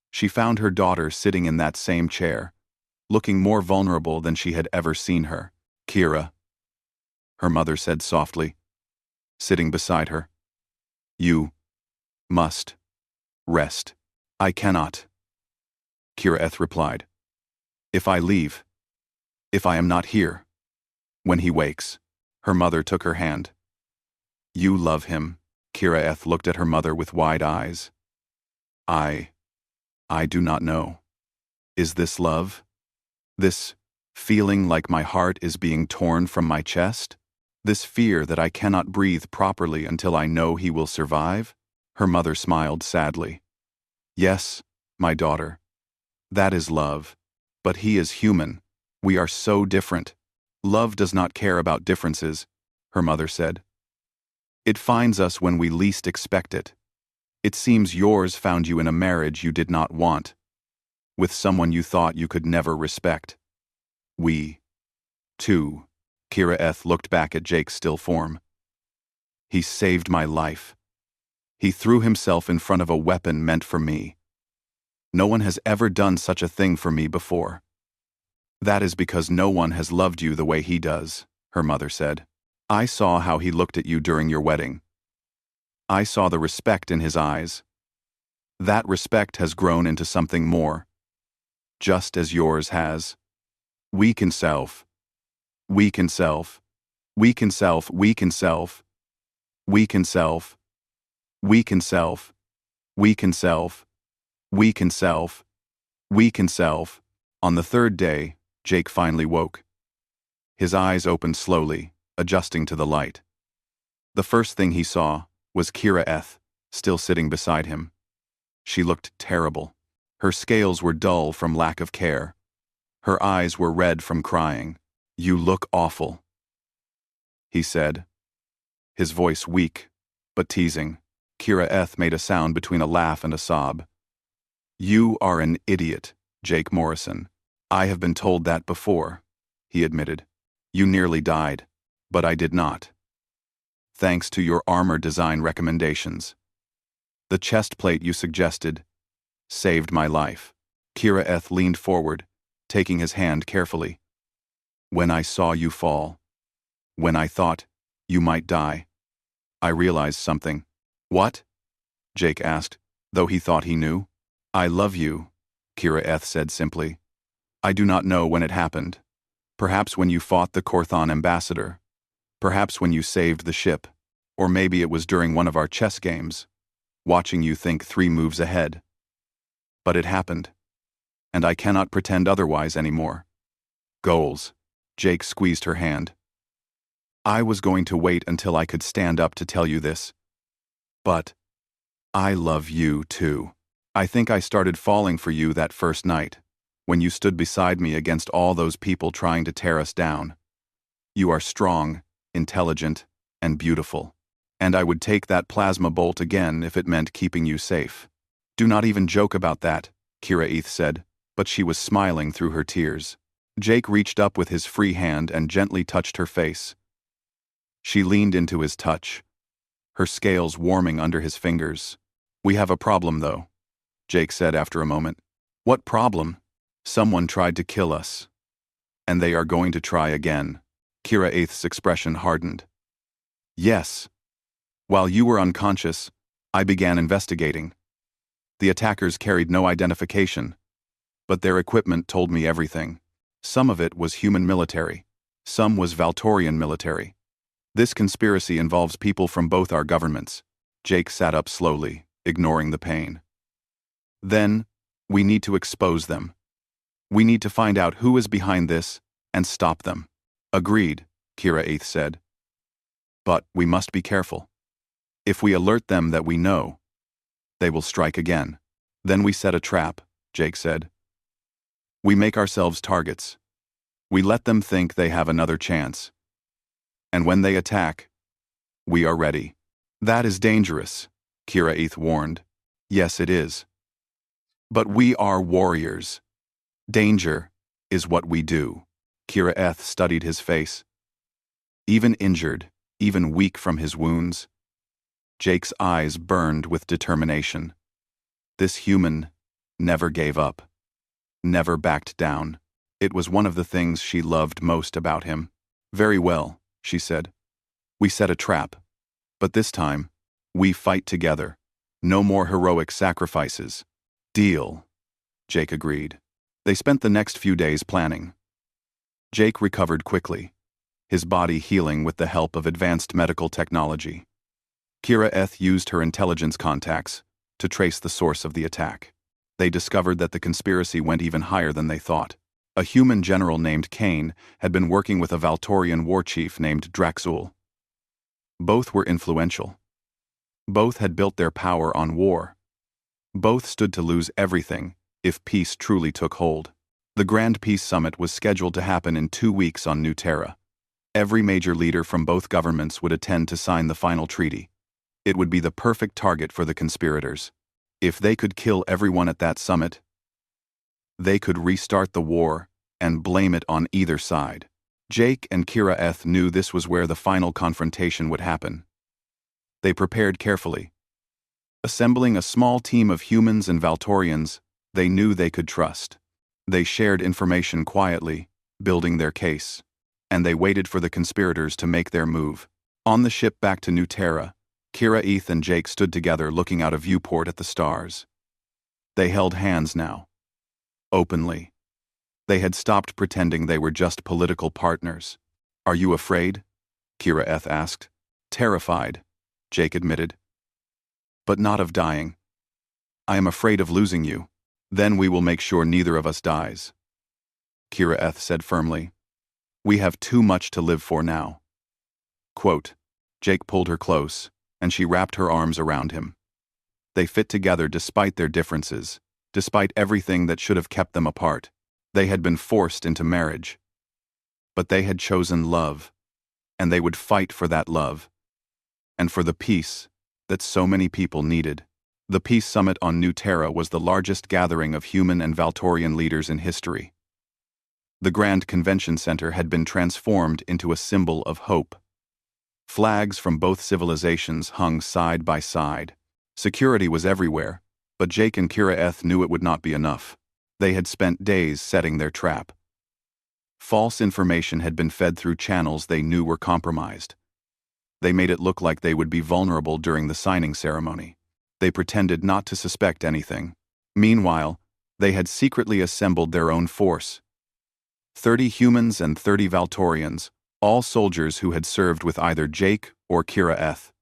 she found her daughter sitting in that same chair, looking more vulnerable than she had ever seen her. "Kira," her mother said softly, sitting beside her. "You must rest." "I cannot," Kira Eth replied. "If I leave, if I am not here, when he wakes." Her mother took her hand. "You love him." Kira Eth looked at her mother with wide eyes. I do not know. Is this love? This feeling like my heart is being torn from my chest? This fear that I cannot breathe properly until I know he will survive?" Her mother smiled sadly. "Yes, my daughter. That is love. But he is human. We are so different. Love does not care about differences," her mother said. "It finds us when we least expect it. It seems yours found you in a marriage you did not want, with someone you thought you could never respect. We, too." Kira Eth looked back at Jake's still form. "He saved my life. He threw himself in front of a weapon meant for me. No one has ever done such a thing for me before." "That is because no one has loved you the way he does," her mother said. "I saw how he looked at you during your wedding. I saw the respect in his eyes. That respect has grown into something more, just as yours has. We can self. We can self. We can self. We can self. We can self. We can self. We can self. We can self. We can self." On the 3rd day, Jake finally woke. His eyes opened slowly, adjusting to the light. The first thing he saw was Kira Eth, still sitting beside him. She looked terrible. Her scales were dull from lack of care. Her eyes were red from crying. You look awful, he said, his voice weak, but teasing. Kira Eth made a sound between a laugh and a sob. You are an idiot, Jake Morrison. I have been told that before, he admitted. You nearly died, but I did not. Thanks to your armor design recommendations. The chest plate you suggested saved my life. Kira Eth leaned forward, taking his hand carefully. When I saw you fall, when I thought you might die, I realized something. What? Jake asked, though he thought he knew. I love you, Kira Eth said simply. I do not know when it happened. Perhaps when you fought the Korthon ambassador. Perhaps when you saved the ship. Or maybe it was during one of our chess games, watching you think 3 moves ahead. But it happened. And I cannot pretend otherwise anymore. Goals. Jake squeezed her hand. I was going to wait until I could stand up to tell you this. But I love you too. I think I started falling for you that first night, when you stood beside me against all those people trying to tear us down. You are strong, intelligent, and beautiful. And I would take that plasma bolt again if it meant keeping you safe. Do not even joke about that, Kira Eth said, but she was smiling through her tears. Jake reached up with his free hand and gently touched her face. She leaned into his touch, her scales warming under his fingers. We have a problem, though, Jake said after a moment. What problem? Someone tried to kill us. And they are going to try again. Kira Eth's expression hardened. Yes. While you were unconscious, I began investigating. The attackers carried no identification, but their equipment told me everything. Some of it was human military. Some was Valtorian military. This conspiracy involves people from both our governments. Jake sat up slowly, ignoring the pain. Then, we need to expose them. We need to find out who is behind this and stop them. Agreed, Kira Eth said. But we must be careful. If we alert them that we know, they will strike again. Then we set a trap, Jake said. We make ourselves targets. We let them think they have another chance. And when they attack, we are ready. That is dangerous, Kira Eth warned. Yes, it is. But we are warriors. Danger is what we do. Kira Eth studied his face. Even injured, even weak from his wounds, Jake's eyes burned with determination. This human never gave up, never backed down. It was one of the things she loved most about him. Very well, she said. We set a trap. But this time, we fight together. No more heroic sacrifices. Deal, Jake agreed. They spent the next few days planning. Jake recovered quickly, his body healing with the help of advanced medical technology. Kira Eth used her intelligence contacts to trace the source of the attack. They discovered that the conspiracy went even higher than they thought. A human general named Kane had been working with a Valtorian war chief named Draxul. Both were influential. Both had built their power on war. Both stood to lose everything if peace truly took hold. The Grand Peace Summit was scheduled to happen in 2 weeks on New Terra. Every major leader from both governments would attend to sign the final treaty. It would be the perfect target for the conspirators. If they could kill everyone at that summit, they could restart the war and blame it on either side. Jake and Kira Eth knew this was where the final confrontation would happen. They prepared carefully. Assembling a small team of humans and Valtorians they knew they could trust. They shared information quietly, building their case. And they waited for the conspirators to make their move. On the ship back to New Terra, Kira Eth and Jake stood together looking out a viewport at the stars. They held hands now. Openly. They had stopped pretending they were just political partners. Are you afraid? Kira Eth asked. Terrified, Jake admitted. But not of dying. I am afraid of losing you. Then we will make sure neither of us dies. Kira Eth said firmly. We have too much to live for now. Quote, Jake pulled her close, and she wrapped her arms around him. They fit together despite their differences, despite everything that should have kept them apart. They had been forced into marriage. But they had chosen love, and they would fight for that love, and for the peace that so many people needed. The Peace Summit on New Terra was the largest gathering of human and Valtorian leaders in history. The Grand Convention Center had been transformed into a symbol of hope. Flags from both civilizations hung side by side. Security was everywhere, but Jake and Kira Eth knew it would not be enough. They had spent days setting their trap. False information had been fed through channels they knew were compromised. They made it look like they would be vulnerable during the signing ceremony. They pretended not to suspect anything. Meanwhile, they had secretly assembled their own force. 30 humans and 30 Valtorians, all soldiers who had served with either Jake or Kira Eth.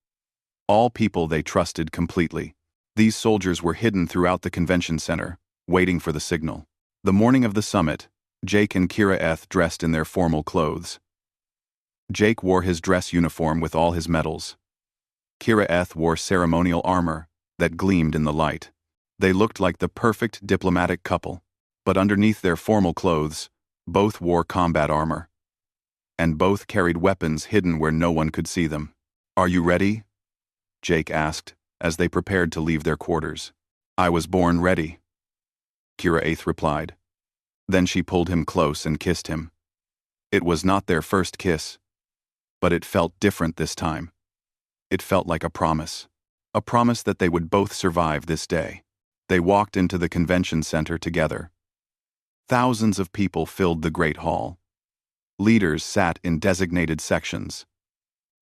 All people they trusted completely. These soldiers were hidden throughout the convention center, waiting for the signal. The morning of the summit, Jake and Kira Eth dressed in their formal clothes. Jake wore his dress uniform with all his medals. Kira Eth wore ceremonial armor that gleamed in the light. They looked like the perfect diplomatic couple, but underneath their formal clothes, both wore combat armor. And both carried weapons hidden where no one could see them. "Are you ready?" Jake asked as they prepared to leave their quarters. "I was born ready," Kira Eth replied. Then she pulled him close and kissed him. It was not their first kiss, but it felt different this time. It felt like a promise that they would both survive this day. They walked into the convention center together. Thousands of people filled the great hall. Leaders sat in designated sections.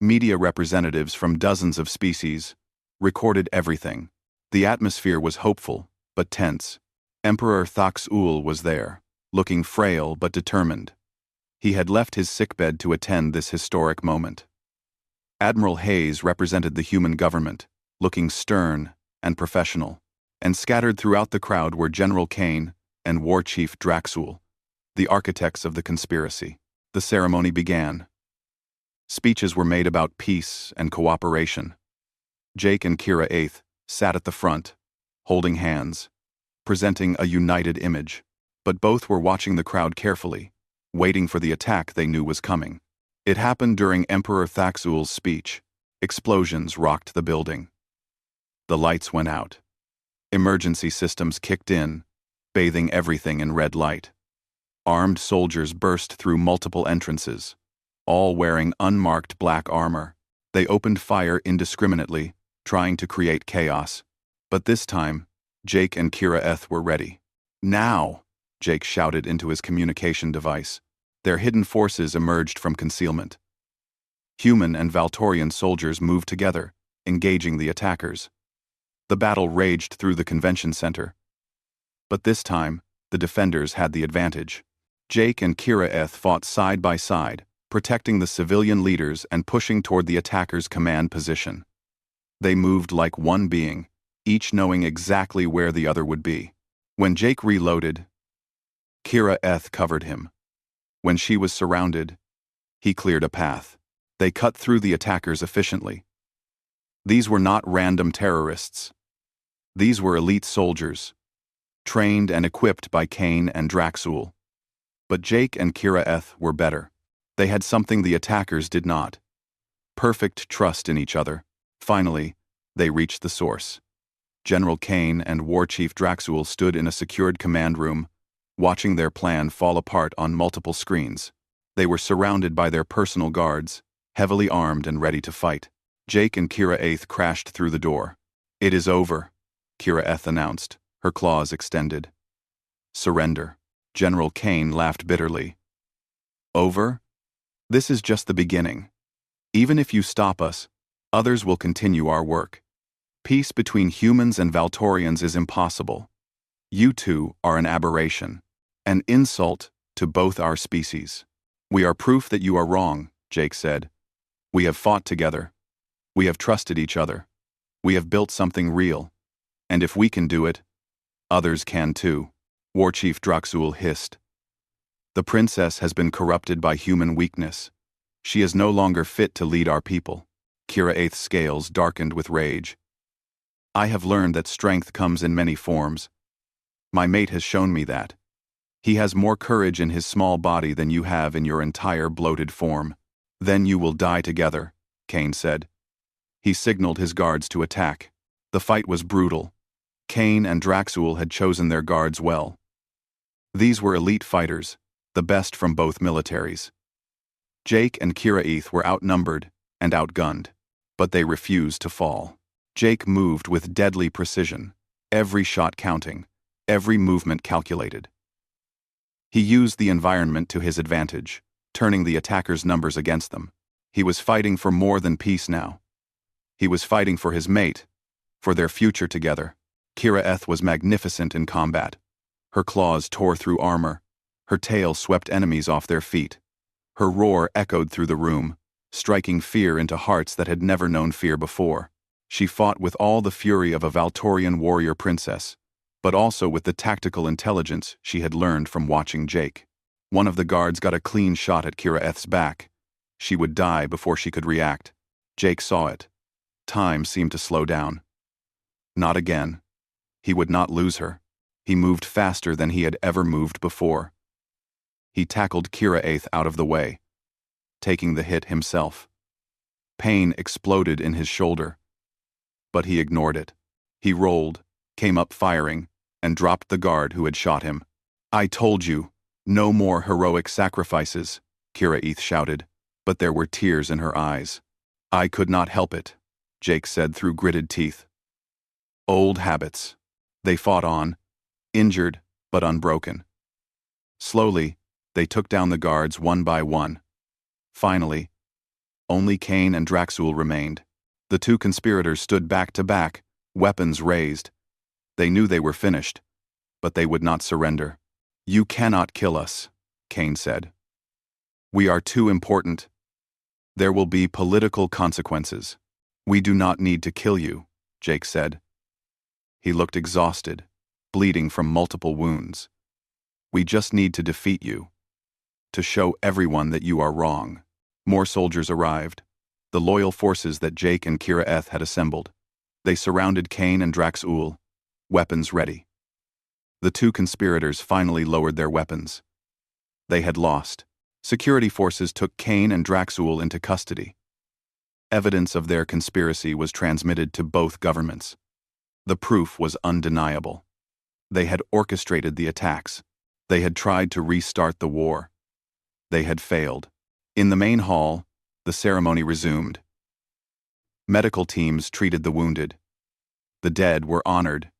Media representatives from dozens of species recorded everything. The atmosphere was hopeful, but tense. Emperor Thax-Ul was there, looking frail but determined. He had left his sickbed to attend this historic moment. Admiral Hayes represented the human government, looking stern and professional. And scattered throughout the crowd were General Kane and War Chief Draxul, the architects of the conspiracy. The ceremony began. Speeches were made about peace and cooperation. Jake and Kira Eth sat at the front, holding hands, presenting a united image. But both were watching the crowd carefully, waiting for the attack they knew was coming. It happened during Emperor Thax-Ul's speech. Explosions rocked the building. The lights went out. Emergency systems kicked in, bathing everything in red light. Armed soldiers burst through multiple entrances, all wearing unmarked black armor. They opened fire indiscriminately, trying to create chaos. But this time, Jake and Kira Eth were ready. "Now!" Jake shouted into his communication device. Their hidden forces emerged from concealment. Human and Valtorian soldiers moved together, engaging the attackers. The battle raged through the convention center. But this time, the defenders had the advantage. Jake and Kira Eth fought side by side, protecting the civilian leaders and pushing toward the attackers' command position. They moved like one being, each knowing exactly where the other would be. When Jake reloaded, Kira Eth covered him. When she was surrounded, he cleared a path. They cut through the attackers efficiently. These were not random terrorists. These were elite soldiers, trained and equipped by Kane and Draxul. But Jake and Kira Eth were better. They had something the attackers did not. Perfect trust in each other. Finally, they reached the source. General Kane and War Chief Draxul stood in a secured command room, watching their plan fall apart on multiple screens. They were surrounded by their personal guards, heavily armed and ready to fight. Jake and Kira Eth crashed through the door. "It is over," Kira Eth announced, her claws extended. "Surrender." General Kane laughed bitterly. "Over? This is just the beginning. Even if you stop us, others will continue our work. Peace between humans and Valtorians is impossible. You two are an aberration, an insult to both our species." "We are proof that you are wrong," Jake said. "We have fought together. We have trusted each other. We have built something real. And if we can do it, others can too." War Chief Draxul hissed. "The princess has been corrupted by human weakness. She is no longer fit to lead our people." Kira Eth's scales darkened with rage. "I have learned that strength comes in many forms. My mate has shown me that. He has more courage in his small body than you have in your entire bloated form. Then you will die together, Kane said. He signaled his guards to attack. The fight was brutal. Kane and Draxul had chosen their guards well. These were elite fighters, the best from both militaries. Jake and Kira were outnumbered and outgunned, but they refused to fall. Jake moved with deadly precision, every shot counting, every movement calculated. He used the environment to his advantage, turning the attackers' numbers against them. He was fighting for more than peace now. He was fighting for his mate, for their future together. Kira was magnificent in combat. Her claws tore through armor. Her tail swept enemies off their feet. Her roar echoed through the room, striking fear into hearts that had never known fear before. She fought with all the fury of a Valtorian warrior princess, but also with the tactical intelligence she had learned from watching Jake. One of the guards got a clean shot at Kira back. She would die before she could react. Jake saw it. Time seemed to slow down. Not again. He would not lose her. He moved faster than he had ever moved before. He tackled Kira out of the way, taking the hit himself. Pain exploded in his shoulder, but he ignored it. He rolled, came up firing, and dropped the guard who had shot him. "I told you, no more heroic sacrifices," Kira shouted, but there were tears in her eyes. "I could not help it," Jake said through gritted teeth. Old habits. They fought on, injured but unbroken. Slowly, they took down the guards one by one. Finally, only Kane and Draxul remained. The two conspirators stood back to back, weapons raised. They knew they were finished, but they would not surrender. "You cannot kill us," Kane said. "We are too important. There will be political consequences." "We do not need to kill you," Jake said. He looked exhausted, bleeding from multiple wounds. "We just need to defeat you, to show everyone that you are wrong." More soldiers arrived, the loyal forces that Jake and Kira had assembled. They surrounded Kane and Draxul, weapons ready. The two conspirators finally lowered their weapons. They had lost. Security forces took Kane and Draxul into custody. Evidence of their conspiracy was transmitted to both governments. The proof was undeniable. They had orchestrated the attacks. They had tried to restart the war. They had failed. In the main hall, the ceremony resumed. Medical teams treated the wounded. The dead were honored.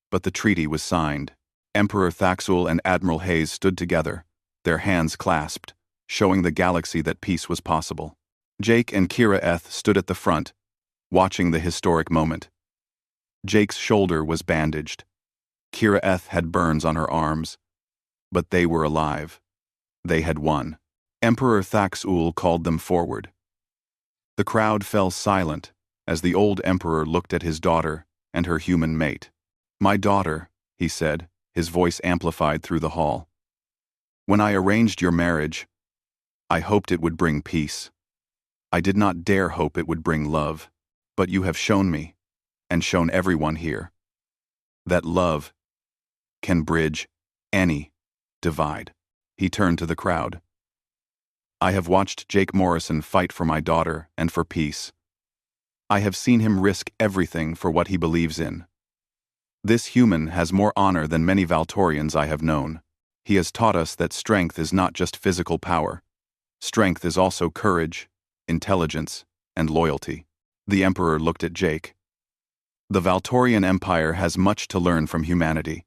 But the treaty was signed. Emperor Thaxul and Admiral Hayes stood together, their hands clasped, showing the galaxy that peace was possible. Jake and Kira stood at the front, watching the historic moment. Jake's shoulder was bandaged. Kira had burns on her arms. But they were alive. They had won. Emperor Thaxul called them forward. The crowd fell silent as the old emperor looked at his daughter and her human mate. "My daughter," he said, his voice amplified through the hall. "When I arranged your marriage, I hoped it would bring peace. I did not dare hope it would bring love, but you have shown me, and shown everyone here, that love can bridge any divide." He turned to the crowd. "I have watched Jake Morrison fight for my daughter and for peace. I have seen him risk everything for what he believes in. This human has more honor than many Valtorians I have known. He has taught us that strength is not just physical power. Strength is also courage, intelligence, and loyalty." The Emperor looked at Jake. "The Valtorian Empire has much to learn from humanity.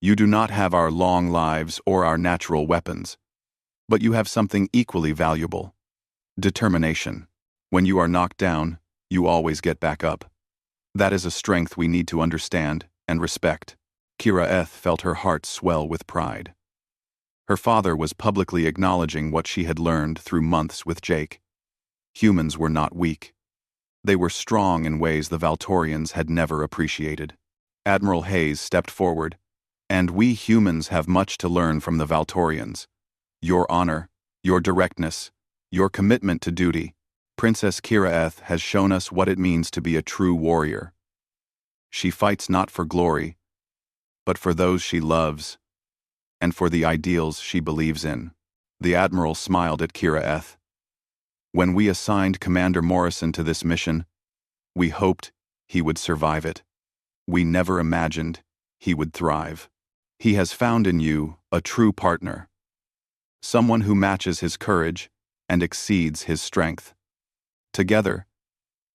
You do not have our long lives or our natural weapons, but you have something equally valuable: determination. When you are knocked down, you always get back up. That is a strength we need to understand and respect." Kira felt her heart swell with pride. Her father was publicly acknowledging what she had learned through months with Jake. Humans were not weak. They were strong in ways the Valtorians had never appreciated. Admiral Hayes stepped forward. "And we humans have much to learn from the Valtorians. Your honor, your directness, your commitment to duty. Princess Kira has shown us what it means to be a true warrior. She fights not for glory, but for those she loves. and for the ideals she believes in. The Admiral smiled at Kira Eth. When we assigned Commander Morrison to this mission, we hoped he would survive it. We never imagined he would thrive. He has found in you a true partner, someone who matches his courage and exceeds his strength. Together,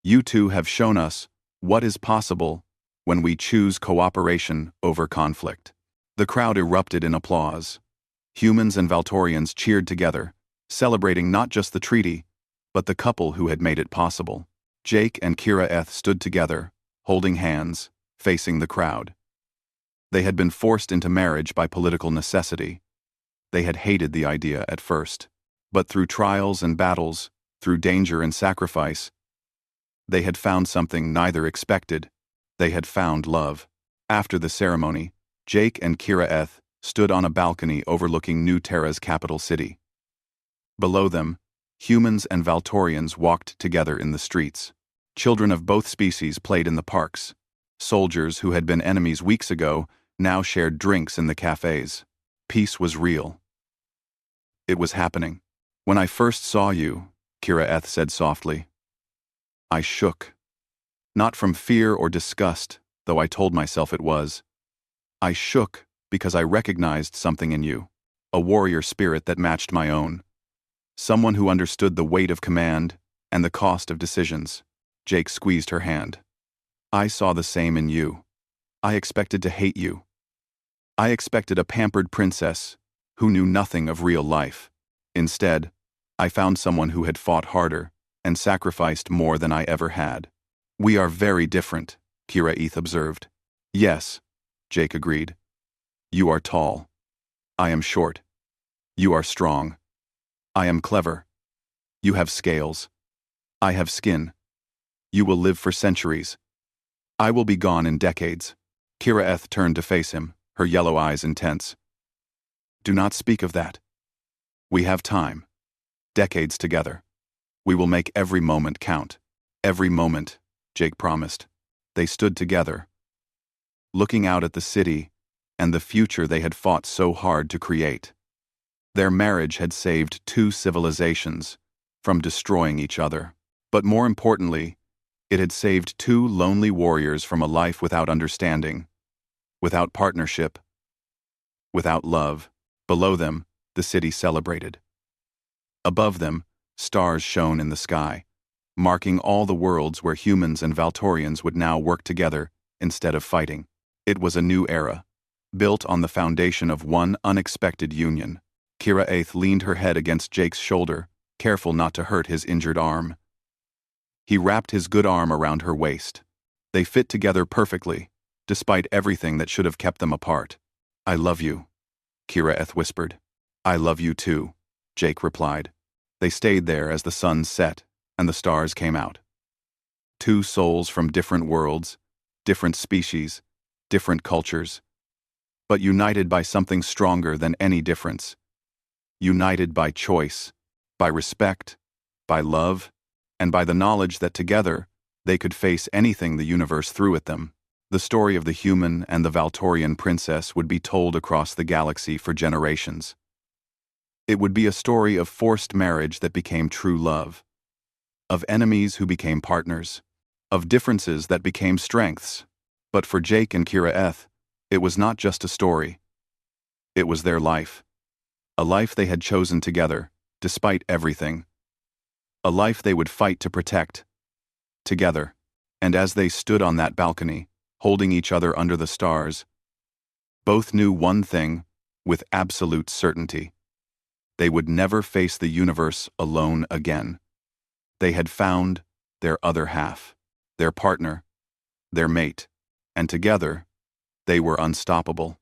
you two have shown us what is possible when we choose cooperation over conflict. The crowd erupted in applause. Humans and Valtorians cheered together, celebrating not just the treaty, but the couple who had made it possible. Jake and Kira Eth stood together, holding hands, facing the crowd. They had been forced into marriage by political necessity. They had hated the idea at first, but through trials and battles, through danger and sacrifice, they had found something neither expected. They had found love. After the ceremony, Jake and Kira Eth stood on a balcony overlooking New Terra's capital city. Below them, humans and Valtorians walked together in the streets. Children of both species played in the parks. Soldiers who had been enemies weeks ago now shared drinks in the cafes. Peace was real. It was happening. When I first saw you, Kira Eth said softly, I shook. Not from fear or disgust, though I told myself it was. I shook because I recognized something in you, a warrior spirit that matched my own. Someone who understood the weight of command and the cost of decisions. Jake squeezed her hand. I saw the same in you. I expected to hate you. I expected a pampered princess who knew nothing of real life. Instead, I found someone who had fought harder and sacrificed more than I ever had. We are very different, Kira Eth observed. Yes, Jake agreed. You are tall. I am short. You are strong. I am clever. You have scales. I have skin. You will live for centuries. I will be gone in decades. Kira Eth turned to face him, her yellow eyes intense. Do not speak of that. We have time. Decades together. We will make every moment count. Every moment, Jake promised. They stood together, looking out at the city and the future they had fought so hard to create. Their marriage had saved two civilizations from destroying each other. But more importantly, it had saved two lonely warriors from a life without understanding, without partnership, without love. Below them, the city celebrated. Above them, stars shone in the sky, marking all the worlds where humans and Valtorians would now work together instead of fighting. It was a new era, built on the foundation of one unexpected union. Kira Eth leaned her head against Jake's shoulder, careful not to hurt his injured arm. He wrapped his good arm around her waist. They fit together perfectly, despite everything that should have kept them apart. I love you, Kira Eth whispered. I love you too, Jake replied. They stayed there as the sun set and the stars came out. Two souls from different worlds, different species, different cultures, but united by something stronger than any difference. United by choice, by respect, by love, and by the knowledge that together they could face anything the universe threw at them. The story of the human and the Valtorian princess would be told across the galaxy for generations. It would be a story of forced marriage that became true love, of enemies who became partners, of differences that became strengths. But for Jake and Kira Eth, it was not just a story. It was their life. A life they had chosen together, despite everything. A life they would fight to protect, together. And as they stood on that balcony, holding each other under the stars, both knew one thing with absolute certainty. They would never face the universe alone again. They had found their other half, their partner, their mate, and together, they were unstoppable.